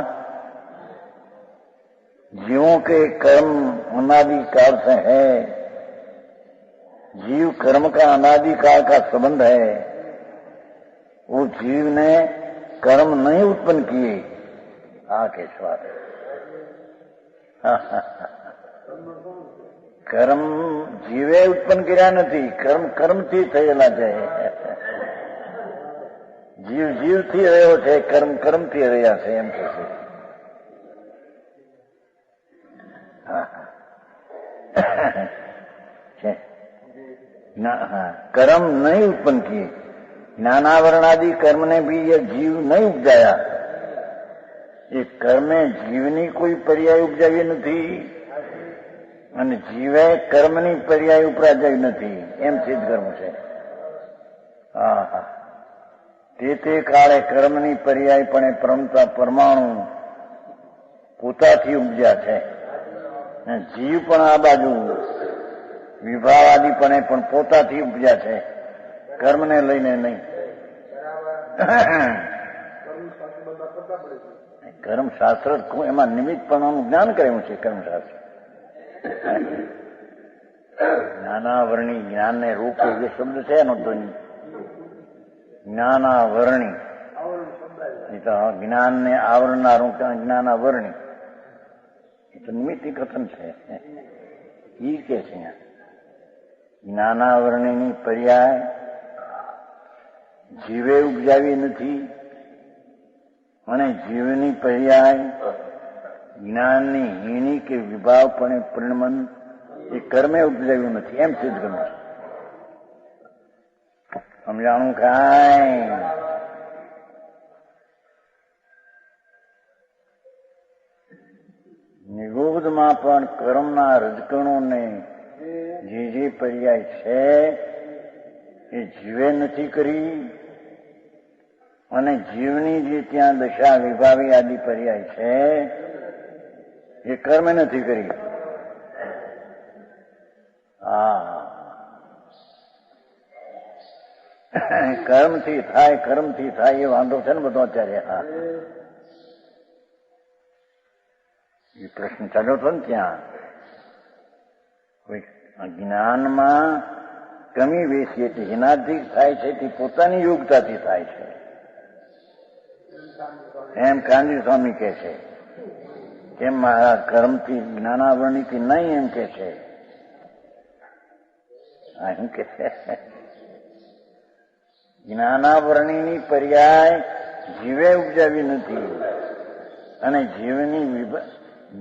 जीवों के कर्म अनादिकाल से है. जीव कर्म का अनादिकाल का संबंध है. वो जीव ने कर्म नहीं उत्पन्न किए. के स्वाद कर्म जीवे उत्पन्न કર્યા નથી. કર્મ કર્મથી થયેલા છે. જીવ જીવથી રહ્યો છે, કર્મ કર્મથી રહ્યા છે એમ કહે છે. कर्म नहीं उत्पन्न किए. ज्ञानावरणादि कर्म ने भी ये जीव नहीं उपजाया. ये कर्म जीवनी कोई पर्याय उपजावी નથી અને જીવે કર્મની પર્યાય ઉપરાજાવી નથી એમ સિદ્ધ કર્મ છે. તે કાળે કર્મની પર્યાયપણે પરમતા પરમાણુ પોતાથી ઉપજ્યા છે. જીવ પણ આ બાજુ વિભાવાદીપણે પણ પોતાથી ઉપજ્યા છે, કર્મને લઈને નહીં. કર્મશાસ્ત્ર એમાં નિમિત્તપણાનું જ્ઞાન કર્યું છે. કર્મશાસ્ત્ર જ્ઞાનાવરણી, જ્ઞાનને રૂપ જે શબ્દ છે એનો ધ્વનિ જ્ઞાનાવરણી, એ તો જ્ઞાનને આવરનારું જ્ઞાનાવરણી, એ તો નિમિત્તિ કથન છે. એ કે છે જ્ઞાનાવરણીની પર્યાય જીવે ઉપજાવી નથી અને જીવની પર્યાય જ્ઞાનની હીણી કે વિભાવપણે પરિણમન એ કર્મે ઉપજાવ્યું નથી એમ સિદ્ધ કર્યું છે. સમજાણું કાંઈ? નિગોદમાં પણ કર્મના રજકણોને જે પર્યાય છે એ જીવે નથી કરી અને જીવની જે ત્યાં દશા વિભાવી આદિ પર્યાય છે એ કર્મે નથી કરી. કર્મથી થાય, કર્મથી થાય એ વાંધો છે ને બધો અત્યારે. એ પ્રશ્ન ચાલ્યો હતો ને ત્યાં. જ્ઞાનમાં કમી વેચીએ તે એનાથી થાય છે, તે પોતાની યોગ્યતાથી થાય છે એમ કાનજી સ્વામી કહે છે. કેમ મહારાજ કર્મથી જ્ઞાનાવરણીથી નહીં એમ કે છે, એમ કે જ્ઞાનાવરણીની પર્યાય જીવે ઉપજાવી નથી અને જીવની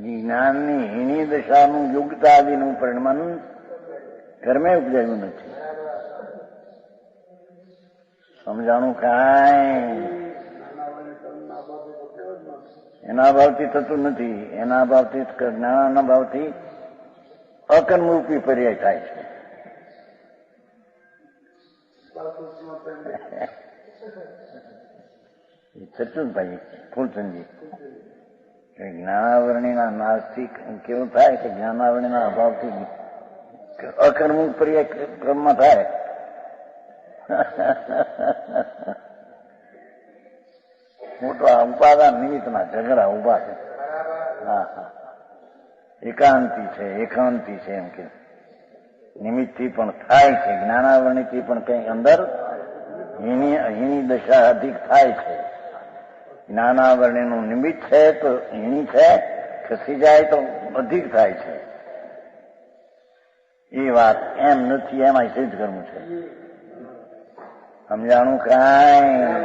જ્ઞાનની હીની દશાનું યુગતા આદિનું પરિણામ કર્મે ઉપજાવ્યું નથી. સમજાણું કાંઈ એના ભાવથી થતું નથી. એના ભાવથી જ્ઞાનના ભાવથી અકર્મરૂપી પર્યાય થાય છે. સચુદભાઈ ફૂલચંદજી જ્ઞાનાવરણીના નાશથી કેવું થાય કે જ્ઞાનાવરણીના અભાવથી અકર્મક પર્યાય ક્રમમાં થાય. મોટો ઉપાદાન નિમિત્તના ઝઘડા ઉભા છે. હા હા, એકાંતિ છે એમ કે નિમિત્તથી પણ થાય છે. જ્ઞાનાવરણીથી પણ કઈ અંદર હીની દશા અધિક થાય છે. જ્ઞાનાવરણીનું નિમિત્ત છે તો હીની છે, ખસી જાય તો અધિક થાય છે. એ વાત એમ નથી, એમાં સિદ્ધ કરવું છે. સમજાણું કાંઈ?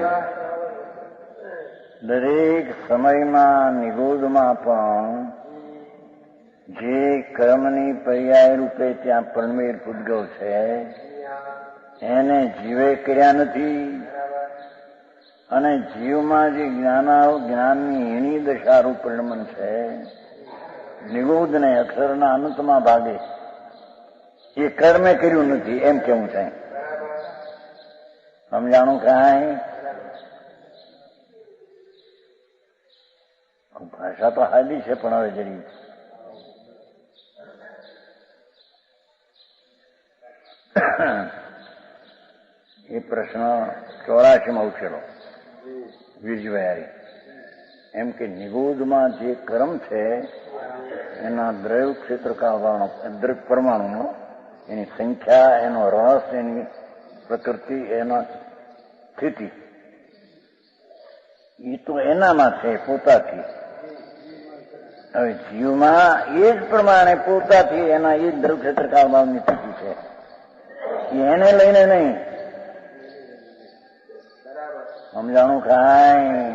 દરેક સમયમાં નિગોદમાં પણ જે કર્મની પર્યાય રૂપે ત્યાં પરમેર પૂદગલ છે એને જીવે કર્યા નથી અને જીવમાં જે જ્ઞાનની હીણી દશારૂપ પરિણમન છે નિગોદને અક્ષરના અનંતમાં ભાગે એ કર્મે કર્યું નથી એમ કેવું છે. સમજાણું કાંઈ? ભાષા તો હાલી છે પણ હવે જરી એ પ્રશ્ન 84માં ઉછેલો વીરજીભાઈ એમ કે નિગોદમાં જે કર્મ છે એના દ્રવ્ય ક્ષેત્રકાળ દ્રવ્ય પરમાણુનો એની સંખ્યા, એનો રસ, એની પ્રકૃતિ, એના સ્થિતિ એ તો એનામાં છે પોતાથી. હવે જીવમાં એ જ પ્રમાણે પોતાથી એના એ જ દ્રવ્ય ક્ષેત્રકાળ ભાવની સ્થિતિ છે. એને લઈને નહીં. સમજાણું કાંઈ?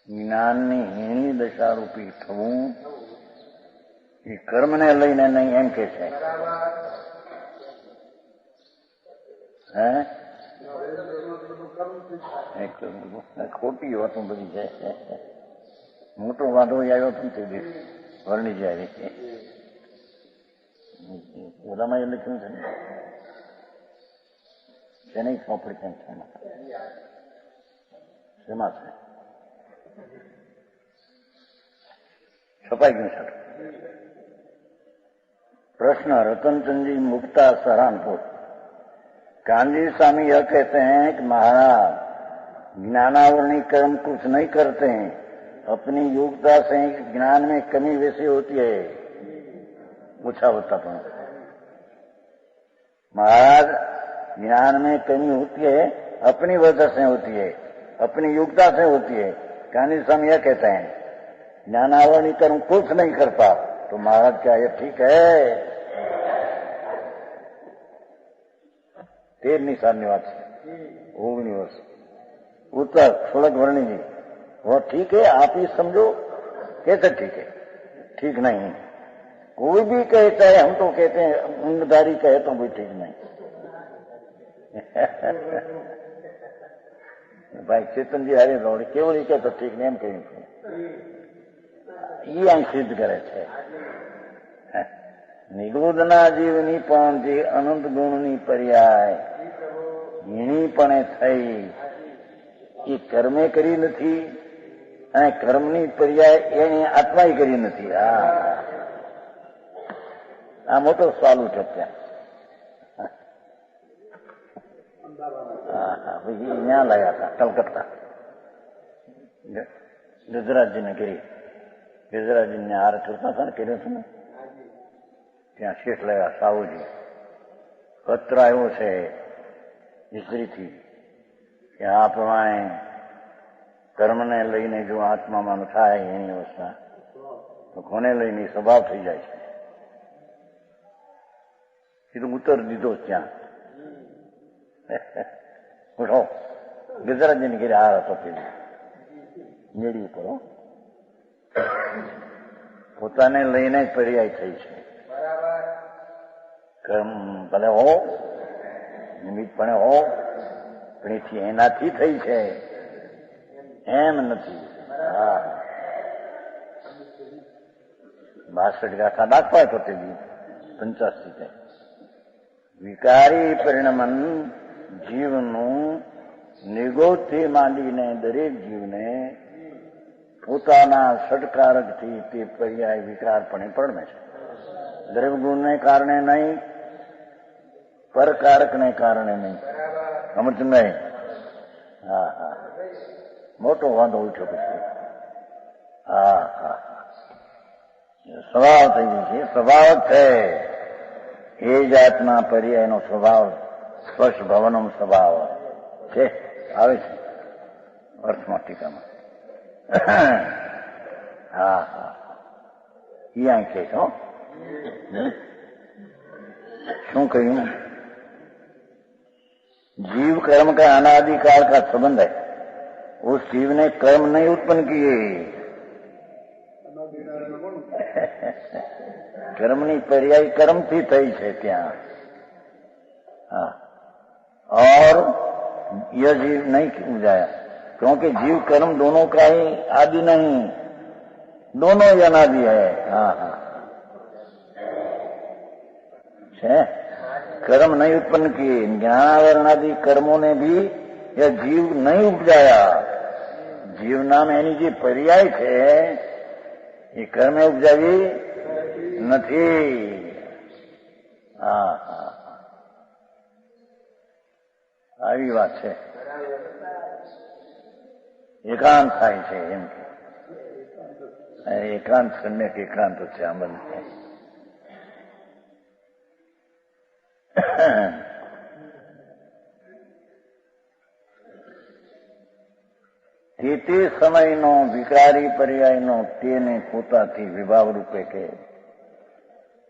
જ્ઞાનની હીણી દશારૂપી થવું એ કર્મને લઈને નહીં એમ કે છે. હે ખોટી વાતો બધી છે. મોટો વાંધો આવ્યો હતો તે દિવસ વર્ણી જાય ઓલામાં એ લખ્યું છે તેને સોંપડી કેમ છે શેમાં છે छपाई गई सर. प्रश्न रतनचंद जी मुक्ता सहारनपुर. कांजी स्वामी यह कहते हैं कि महाराज ज्ञानावरणी कर्म कुछ नहीं करते हैं, अपनी योग्यता से ज्ञान में कमी वैसी होती है. पूछा होता पण महाराज ज्ञान में कमी होती है, अपनी वजह से होती है, अपनी योग्यता से होती है. कांजी स्वामी यह कहते हैं ज्ञानावरणी कर्म कुछ नहीं करता. तो महाराज क्या ये ठीक है? 13वीं सालनी बात है, 19 वर्ष. उत्तर सोलक वर्णी जी, वो ठीक है, आप ही समझो. कैसे ठीक है? ठीक नहीं. कोई भी कहता है, हम तो कहते हैं ऊंधधारी कहे तो भी ठीक नहीं. भाई चेतन जी हारे रोड केवल ही कहते ठीक नहीं, एम કહ્યું એ અહીં સિદ્ધ કરે છે. નિગોદના જીવની પણ જે અનંત ગુણની પર્યાય હીણીપણે થઈ એ કર્મે કરી નથી અને કર્મની પર્યાય એને આત્માએ કરી નથી. આ મોટો સવાલ ઉઠ્યો ત્યાં. ત્યાં લાગ્યા હતા કલકત્તા ગજરાજજીને કરી ગજરાજીને હાર કરતા હતા ને કર્યો છે ને ત્યાં શેઠ લાગ્યા સાવુજી. પત્ર આવ્યો છે ઇસ્ત્રીથી કે આ પ્રમાણે કર્મને લઈને જો આત્મામાં થાય એની અવસ્થા તો કોને લઈને સ્વભાવ થઈ જાય છે. એ તો ઉત્તર દીધો ત્યાં. ઉઠો ગજરાજીને ઘેરે હાર હતો પેલી મેળી ઉપર પોતાને લઈને જ પર્યાય થઈ છે. કર્મ ભલે હો, નિમિત્તપણે હો, પણ એથી એનાથી થઈ છે એમ નથી. હા 62 ગાથા દાખવાય તો તે 85 વિકારી પરિણમન જીવનું નિગોથી માંડીને દરેક જીવને પોતાના ષટકારકથી તે પર્યાય વિકારપણે પરણે છે. દ્રવ્યગુણને કારણે નહીં, પરકારકને કારણે નહીં. સમજ નહીં? હા હા, મોટો વાંધો ઉઠ્યો પછી. હા હા, સ્વભાવ થઈ ગઈ છે. સ્વભાવ છે એ જાતના પર્યાયનો સ્વભાવ સ્પર્શ ભવનનો સ્વભાવ છે. આવે છે અર્થમાં ટીકામાં. હા હા, એ અહીં છે. શું કહ્યું? जीव कर्म का अनादिकाल का संबंध है. उस जीव ने कर्म नहीं उत्पन्न किए. कर्मनी पर्याय कर्म थी थई है ત્યાં. हाँ, और यह जीव नहीं उपजाया क्योंकि जीव कर्म दोनों का ही आदि नहीं, दोनों ही अनादि है. हाँ हाँ, है कर्म नहीं उत्पन्न किए. ज्ञानावरण आदि कर्मों ने भी यह जीव नहीं उपजाया. जीव नाम એની જે પર્યાય છે એ કર્મે ઉપજાવી નથી. હા હા, આવી વાત છે. એકાંત થાય છે એમ કે એકાંત સમ્યક એકાંત છે આ બંને. તે સમયનો વિકારી પર્યાયનો તેને પોતાથી વિભાવ રૂપે કે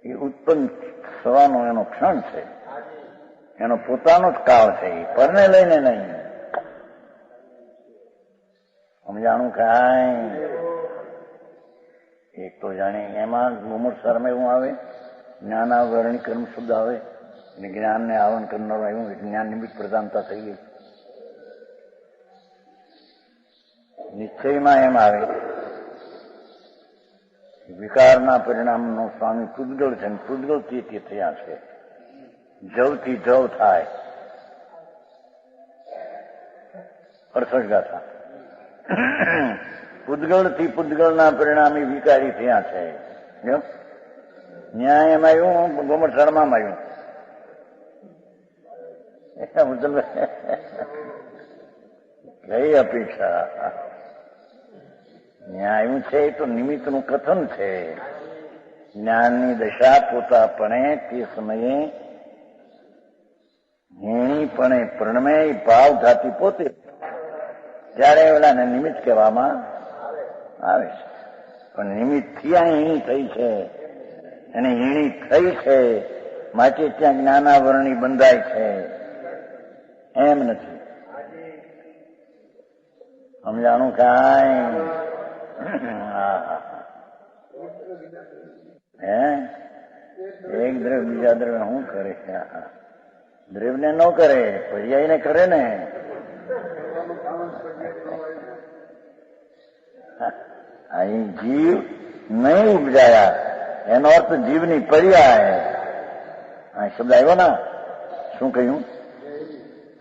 એ ઉત્પન્ન થવાનો એનો ક્ષણ છે, એનો પોતાનો જ કાળ છે. એ પરને લઈને નહીં. સમજાણું કાંઈ? એક તો જાણે એમાં ગુમુર શર્મ એવું આવે, જ્ઞાનાવરણી કર્મ શબ્દ આવે અને જ્ઞાનને આવરણ કરનારું આવ્યું, જ્ઞાન નિમિત્ત પ્રધાનતા થઈ ગઈ. નિશ્ચયમાં એમ આવે વિકારના પરિણામનો સ્વામી પૂતગળ છે, પૂતગળથી તે થયા છે. જવથી જવ થાય. અર્થજ ગાથા. પૂતગળથી પૂતગળના પરિણામે વિકારી થયા છે. ન્યાય એમ આવ્યું, ગોમટસરમાં આવ્યું. કઈ અપેક્ષા? ન્યાય છે એ તો નિમિત્તનું કથન છે. જ્ઞાનની દશા પોતાપણે તે સમયે હેણીપણે પ્રણમય ભાવ જાતિ પોતે, ત્યારે એવલાને નિમિત્ત કહેવામાં આવે છે. પણ નિમિત્તથી આ હીણી થઈ છે અને હીણી થઈ છે માટે ત્યાં જ્ઞાનાવરણી બંધાય છે એમ નથી. સમજાણું કાંઈ? હે એક દ્રવ્ય બીજા દ્રવ્ય શું કરે? દ્રવ્યને ન કરે, પર્યાયને કરે ને. અહીં જીવ નહીં ઉપજાયા એનો અર્થ જીવની પર્યાય. આ શબ્દ આવ્યો ને, શું કહ્યું?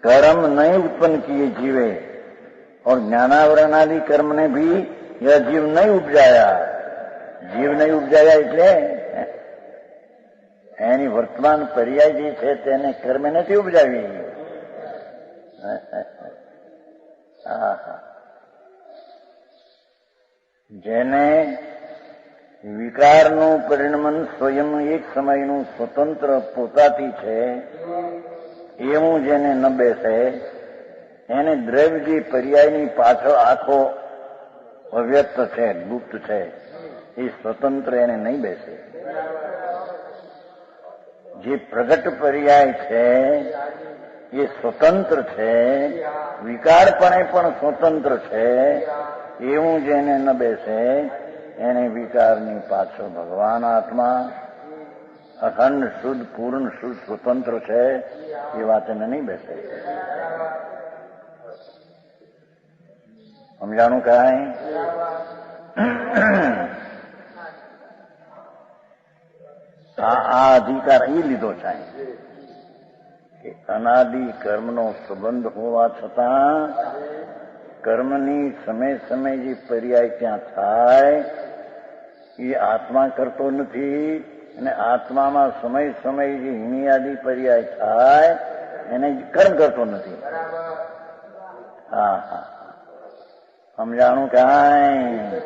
कर्म नहीं उत्पन्न किए जीवे और ज्ञानावरण आदि कर्म ने भी यह जीव नहीं उपजाया. जीव नहीं उपजाया એટલે એની વર્તમાન પર્યાય જે છે તેને કર્મે નથી ઉપજાવી. જેને વિકારનું પરિણમન સ્વયં એક સમયનું સ્વતંત્ર પોતાથી છે એવું જેને ન બેસે એને દ્રવ્ય પર્યાયની પાછળ આખો અવ્યક્ત છે, ગુપ્ત છે, એ સ્વતંત્ર એને નહીં બેસે. જે પ્રગટ પર્યાય છે એ સ્વતંત્ર છે, વિકારપણે પણ સ્વતંત્ર છે, એવું જેને ન બેસે એને વિકારની પાછળ ભગવાન આત્મા અખંડ શુદ્ધ પૂર્ણ શુદ્ધ સ્વતંત્ર છે એ વાત એને નહીં બેસે. સમજાણું કાંઈ? આ અધિકાર એ લીધો છે કે અનાદિ કર્મનો સંબંધ હોવા છતાં કર્મની સમય સમય જે પર્યાય ત્યાં થાય એ આત્મા કરતો નથી, અને આત્મામાં સમય સમય જે હિનિયાદી પર્યાય થાય એને કર્મ કરતો નથી. હા હા, સમજાણું કાંઈ?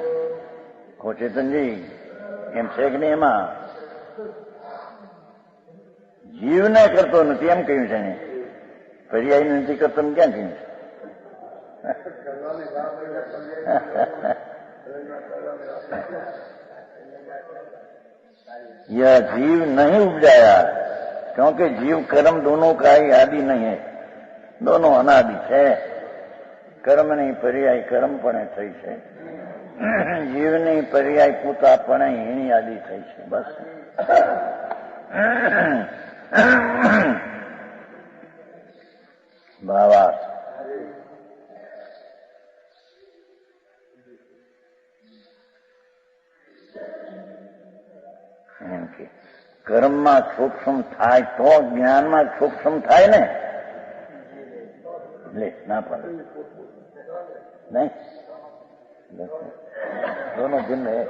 ચેતનજી એમ છે કે નહીં? એમાં જીવને કરતો નથી એમ કહ્યું છે ને, પર્યાય નથી કરતો એમ ક્યાં કહ્યું છે? यह जीव नहीं उपजाया, क्योंकि जीव कर्म दोनों का ही आदि नहीं है, दोनों अनादि है. કર્મની પર્યાય કર્મપણે થઈ છે, જીવની પર્યાય પોતાપણે એની આદિ થઈ છે. બસ ભાવાર્થ. એમ કે કર્મમાં સૂક્ષ્મ થાય તો જ્ઞાનમાં સૂક્ષ્મ થાય ને. લે ના પડે નહીં, દોનો ભિન્ન હે.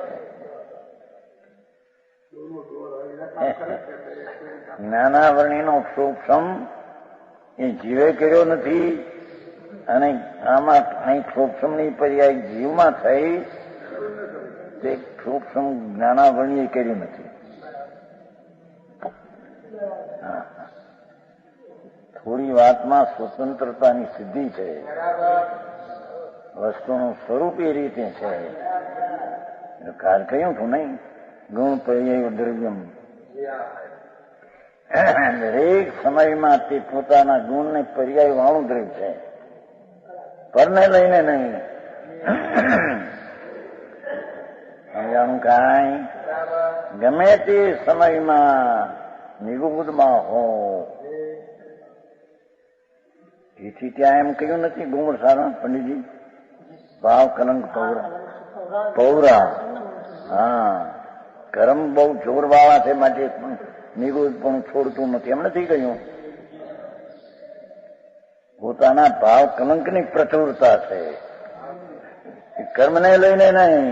જ્ઞાનાવરણીનો સૂક્ષ્મ એ જીવે કર્યો નથી, અને આમાં અહીં સૂક્ષ્મની પર્યાય જીવમાં થઈ તે સૂક્ષ્મ જ્ઞાનાવરણીએ કર્યું નથી. થોડી વાતમાં સ્વતંત્રતાની સિદ્ધિ છે, વસ્તુનું સ્વરૂપ એ રીતે છે. કાલ કહ્યું છું નહીં, ગુણ પર્યાય દ્રવ્યમ. દરેક સમયમાં તે પોતાના ગુણને પર્યાય વાળું દ્રવ્ય છે, પરને લઈને નહીં. સમજાણું કાંઈ? ગમે તે સમયમાં નિગુબુદમાં હો. એથી ત્યાં એમ કહ્યું નથી ગુણ સારા પંડિતજી, ભાવ કલંક પૌરા. હા, કર્મ બહુ જોર વાળા છે માટે નિગુદ પણ છોડતું નથી એમ નથી કહ્યું. પોતાના ભાવ કલંકની પ્રચુરતા છે, કર્મને લઈને નહીં.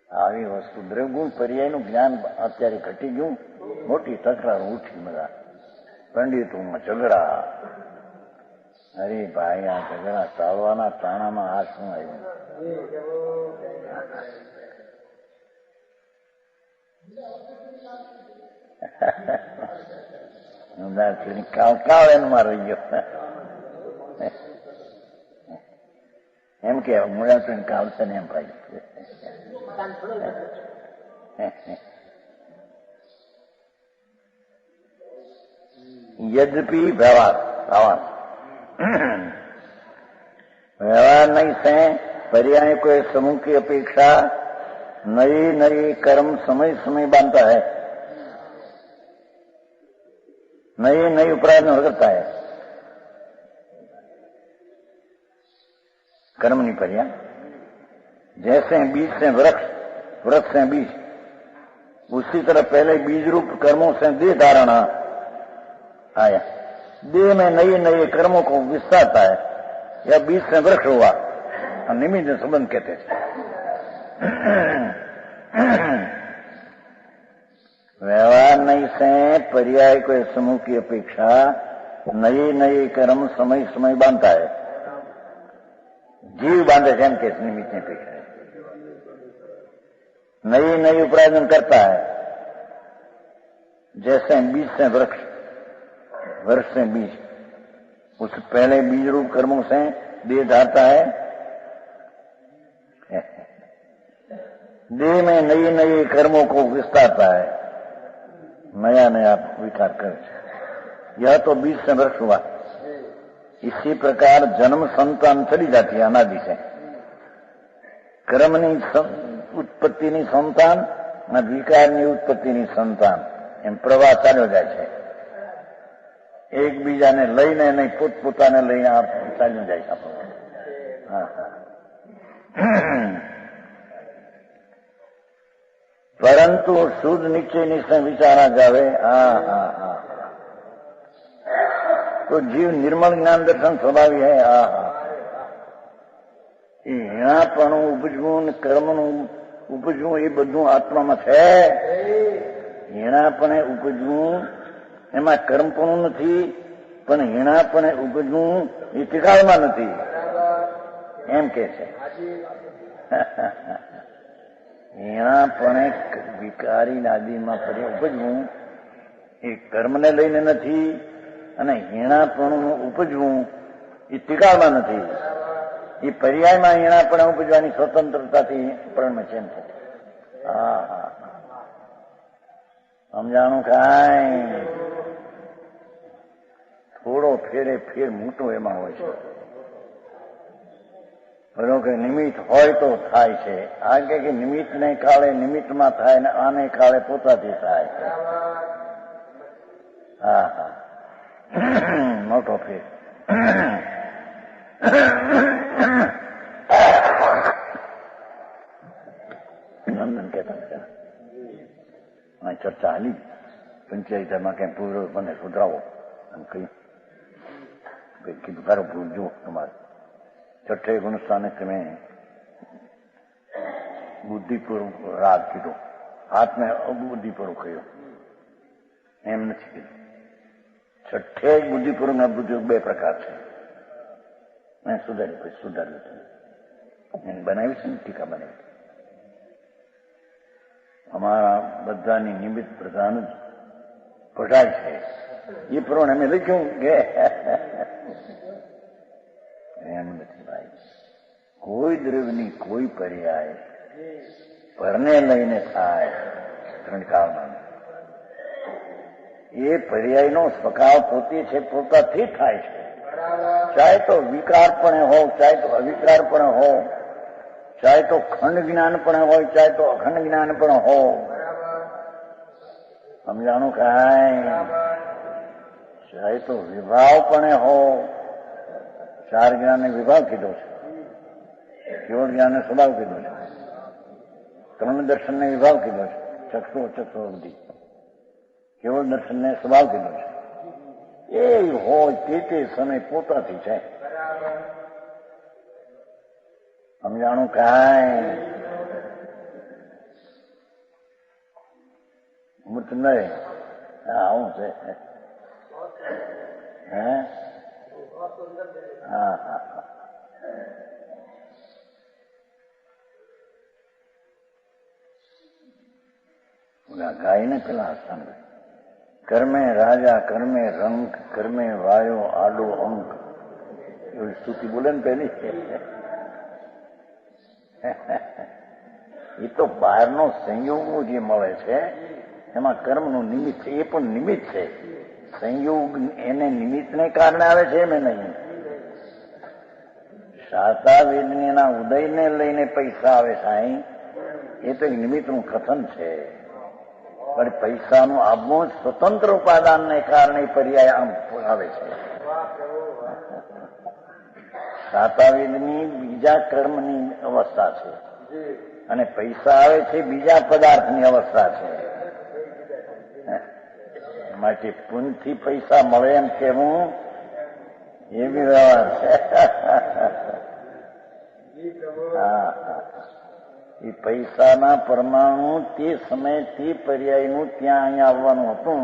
આવી વસ્તુ દ્રવગુણ પર્યાયનું જ્ઞાન અત્યારે ઘટી ગયું, મોટી તકરાર ઉઠી. બધા પંડિતોમાં ઝઘડા. અરે ભાઈ, આ ઝઘડા ચાલવાના તાણામાં આ શું આવ્યું? કાળ એનમાં રહી ગયો એમ કે મુળા કાળ છે ને એમ ભાઈ. यद्यपि व्यवहार व्यवहार नहीं से पर्याय को एक समूह की अपेक्षा नई नई कर्म समय समय बांधता है, नई नई उपराध करता है. कर्म नहीं पर्याय जैसे बीज से वृक्ष, वृक्ष से बीज, उसी तरह पहले बीज रूप कर्मों से देह धारणा आया. देह में नए नए कर्मों को विस्तारता है, या बीज से वृक्ष हुआ, निमित्त संबंध कहते हैं. व्यवहार नहीं से पर्याय को समूह की अपेक्षा नए नए कर्म समय समय बांधता है. जीव बांधे છે એમ કે નિમિત્તની અપેક્ષા नई नई उपार्जन करता है. जैसे बीज से वृक्ष, वृक्ष से बीज, उस पहले बीज रूप कर्मों से देह धारता है. देह में नए नए कर्मों को विस्तारता है, नया नया विकार कर। यह तो 20 वर्ष हुआ। इसी प्रकार जन्म संतान चली जाती है अनादि से। કર્મની ઉત્પત્તિની સંતાન અને વિકારની ઉત્પત્તિની સંતાન એમ પ્રવાહ ચાલ્યો જાય છે. એકબીજાને લઈને નહીં, પોતપોતાને લઈને ચાલ્યું જાય છે આપણું. પરંતુ શુદ્ધ નિશ્ચય નિશ્ચય વિચારા જાવે. તો જીવ નિર્મળ જ્ઞાન દર્શન સ્વભાવી હૈ. હીણાપણું ઉપજવું, કર્મનું ઉપજવું એ બધું આત્મામાં છે. હીણાપણે ઉપજવું એમાં કર્મપણું નથી, પણ હીણાપણે ઉપજવું એ ટીકાળમાં નથી એમ કે છે. હીણાપણે વિકારી નાદીમાં ફરી ઉપજવું એ કર્મને લઈને નથી, અને હીણાપણું ઉપજવું એ ટીકાળમાં નથી. એ પર્યાયમાં હીણાપણે ઉપજવાની સ્વતંત્રતાથી પ્રણમે છે એમ છે. સમજાણું કાંઈ થોડો ફેરે ફેર મોટો એમાં હોય છે. બરો કે નિમિત્ત હોય તો થાય છે. આ કે નિમિત્તને કાળે નિમિત્તમાં થાય ને આને કાળે પોતાથી થાય. મોટો ફેર. નંદન કહેતા ચર્ચા હાલી પંચાયતમાં ક્યાંય પૂરો મને સુધરાવો એમ કહ્યું. કીધું તારો ભૂલ જુઓ તમારે છઠ્ઠે ગુણસ્થાને તમે બુદ્ધિપૂર્વક રાગ કીધો, હાથને અબુદ્ધિપૂર્વક કહ્યો એમ નથી કીધું. છઠ્ઠે બુદ્ધિપૂર્વક ને અબુદ્ધિપૂર્વક બે પ્રકાર છે. મેં સુધાર્યું, પછી સુધાર્યું એને બનાવી છે ને ટીકા બનાવી. અમારા બધાની નિમિત્ત પ્રધાન જ પઢાય છે એ પ્રમાણે અમે લખ્યું કે એમ નથી ભાઈ. કોઈ દ્રવ્યની કોઈ પર્યાય પરને લઈને થાય ત્રણકાળમાં. એ પર્યાયનો સ્વભાવ પોતે છે, પોતાથી થાય છે. ચાહે તો વિકારપણે હો, ચાહે તો અવિકારપણે હો, ચાહે તો ખંડ જ્ઞાન પણ હોય, ચાહે તો અખંડ જ્ઞાન પણ હો. સમજાણું કાંઈ? ચાહે તો વિભાવ પણ હો. ચાર જ્ઞાનને વિભાવ કીધો છે, કેવળ જ્ઞાનને સ્વભાવ કીધો છે, ત્રણ દર્શનને વિભાવ કીધો છે, ચક્ષુ અચક્ષુ બુદ્ધિ. કેવળ દર્શનને સ્વભાવ કીધો છે. એ હોય તે સમય પોતાથી છે. સમજાણું કાંઈ? મૂર્ત નહીં. આવું છે. હે? હા. ગાય ને પેલા આસાન કર્મે રાજા, કર્મે રંગ, કર્મે વાયો આડો અંક. એવી સ્તુતિ બોલે ને પેલી. એ તો બહારનો સંયોગો જે મળે છે એમાં કર્મનું નિમિત્ત છે. એ પણ નિમિત્ત છે. સંયોગ એને નિમિત્તને કારણે આવે છે એમ નહીં. શાસ્ત્રા વેદના ઉદયને લઈને પૈસા આવે સાંઈ, એ તો નિમિત્તનું કથન છે. પણ પૈસાનું આવવું સ્વતંત્ર ઉપાદાનને કારણે પર્યાય આમ આવે છે. શાતાવેદની બીજા કર્મની અવસ્થા છે અને પૈસા આવે છે બીજા પદાર્થની અવસ્થા છે. માટે પુણ્યથી પૈસા મળે એમ કેવું એ બી વ્યવહાર છે. એ પૈસાના પરમાણુ તે સમયથી પર્યાયનું ત્યાં અહીંયા આવવાનું હતું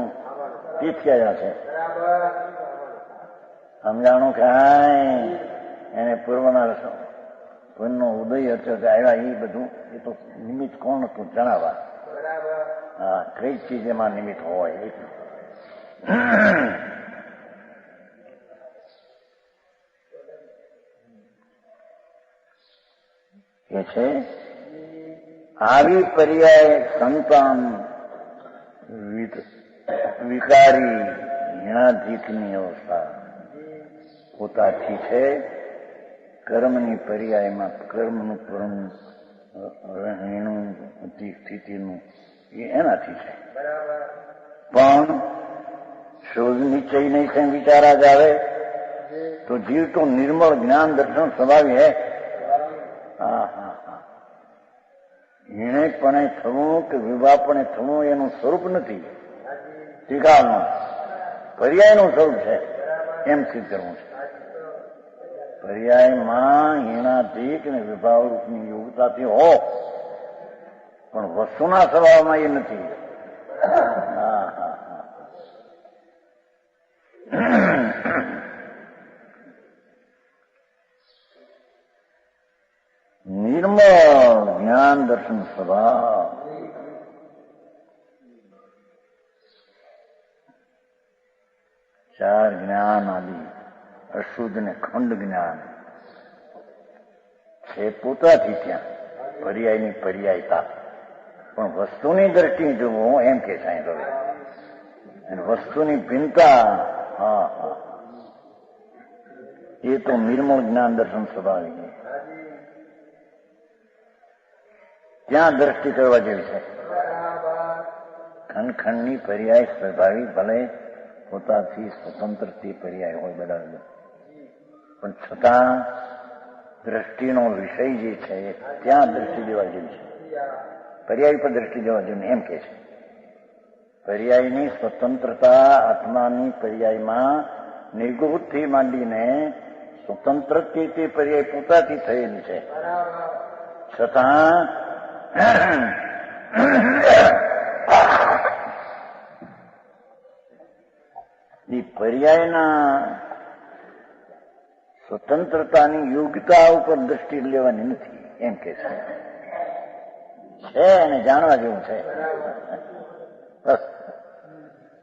તેથી આવ્યા છે. સમજાણું કાંઈ? એને પૂર્વના પુણ્યનો ઉદય આવ્યા એ બધું એ તો નિમિત્ત કોણ હતું જણાવવા. કઈ ચીજ એમાં નિમિત્ત હોય એટલું. કે છે આવી પર્યાય સંતાન વિકારી હિણાધીકની અવસ્થા પોતાથી છે. કર્મની પર્યાયમાં કર્મનું પરમ હીણું સ્થિતિનું એ એનાથી છે. પણ શોધ નિશ્ચય નહીં છે વિચારા જ આવે તો જીવ તો નિર્મળ જ્ઞાન દર્શન સ્વભાવી હે. હા હા હા. હીણેપણે થવું કે વિવાહપણે થવું એનું સ્વરૂપ નથી. ટીકાનું પર્યાયનું સ્વરૂપ છે એમ સિદ્ધ કરવું છે. પર્યાયમાં હીણાથી અને વિભાવ રૂપની યોગતાથી હો, પણ વસ્તુના સ્વભાવમાં એ નથી. હા હા હા. નિર્મળ જ્ઞાન દર્શન સ્વભાવ ચાર જ્ઞાન આદિ અશુદ્ધ ને ખંડ જ્ઞાન છે પોતાથી ત્યાં પર્યાયની પર્યાયતા. પણ વસ્તુની દ્રષ્ટિએ જોવું એમ કે સાંઈ રવે અને વસ્તુની ભિન્નતા. હા હા. એ તો નિર્મળ જ્ઞાન દર્શન સ્વભાવિક ત્યાં દ્રષ્ટિ કરવા જેવી છે. ખંડખંડની પર્યાય સ્વાભાવિક ભલે પોતાથી સ્વતંત્ર તે પર્યાય હોય બરાબર, પણ છતાં દ્રષ્ટિનો વિષય જે છે ત્યાં દ્રષ્ટિ દેવા જેવી છે. પર્યાય પર દ્રષ્ટિ દેવા જેવી એમ કે છે. પર્યાયની સ્વતંત્રતા આત્માની પર્યાયમાં નિર્ગુણથી માંડીને સ્વતંત્ર તે પર્યાય પોતાથી થયેલી છે. છતાં એ પર્યાયના સ્વતંત્રતાની યોગ્યતા ઉપર દ્રષ્ટિ લેવાની નથી એમ કે છે અને જાણવા જેવું છે. બસ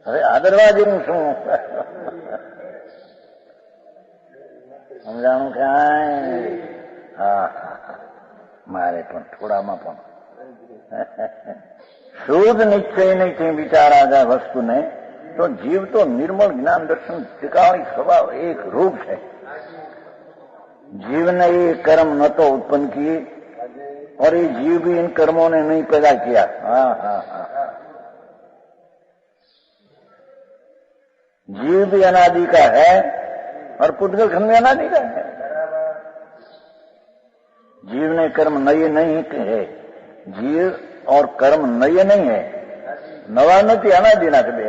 હવે આદરવા જેવું શું સમજાણું કાંઈ? હા મારે પણ થોડામાં પણ શુદ્ધ નિશ્ચય નહીં વિચારા જાય વસ્તુને તો જીવ તો નિર્મળ જ્ઞાન દર્શન ટીકાણી સ્વભાવ એક રૂપ છે. जीव ने ये कर्म न तो उत्पन्न किए और ये जीव भी इन कर्मों ने नहीं पैदा किया. हाँ हाँ हाँ. जीव भी अनादि का है और पुद्गल खंड भी अनादि का है. जीव ने कर्म नए नहीं है. जीव और कर्म नए नहीं है. नवा नहीं अनादि ना कभी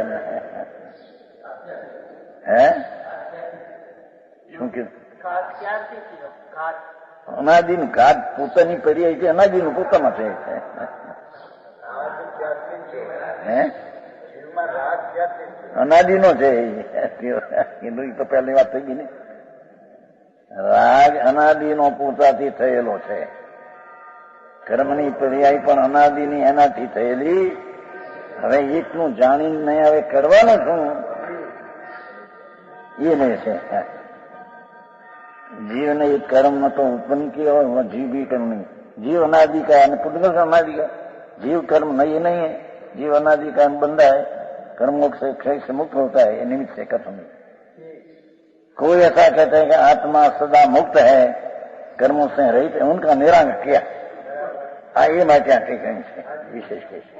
है શું કે અનાદિન ઘાટ પોતાની પર્યાય છે. અનાદિનું પોતામાં છે. અનાદિનો છે એ તો પહેલી વાત થઈ ગઈ ને. રાગ અનાદિનો પોતાથી થયેલો છે. કર્મની પર્યાય પણ અનાદિની એનાથી થયેલી. હવે એટલું જાણીને નહીં હવે કરવાનું શું એ નહીં છે. जीव ने ये कर्म न तो उत्पन्न किया और वह जीव भी कर्म नहीं. जीव अनादि का है, पुद्गल अनादि का. जीव कर्म नहीं नहीं है. जीव अनादि का बंदा है. कर्मों से क्षय से मुक्त होता है. ये निमित्त से कथन नहीं. कोई ऐसा कहते हैं कि आत्मा सदा मुक्त है, कर्मों से रहित है, उनका निरांग किया. ये मैं क्या कहीं से विशेष कैसे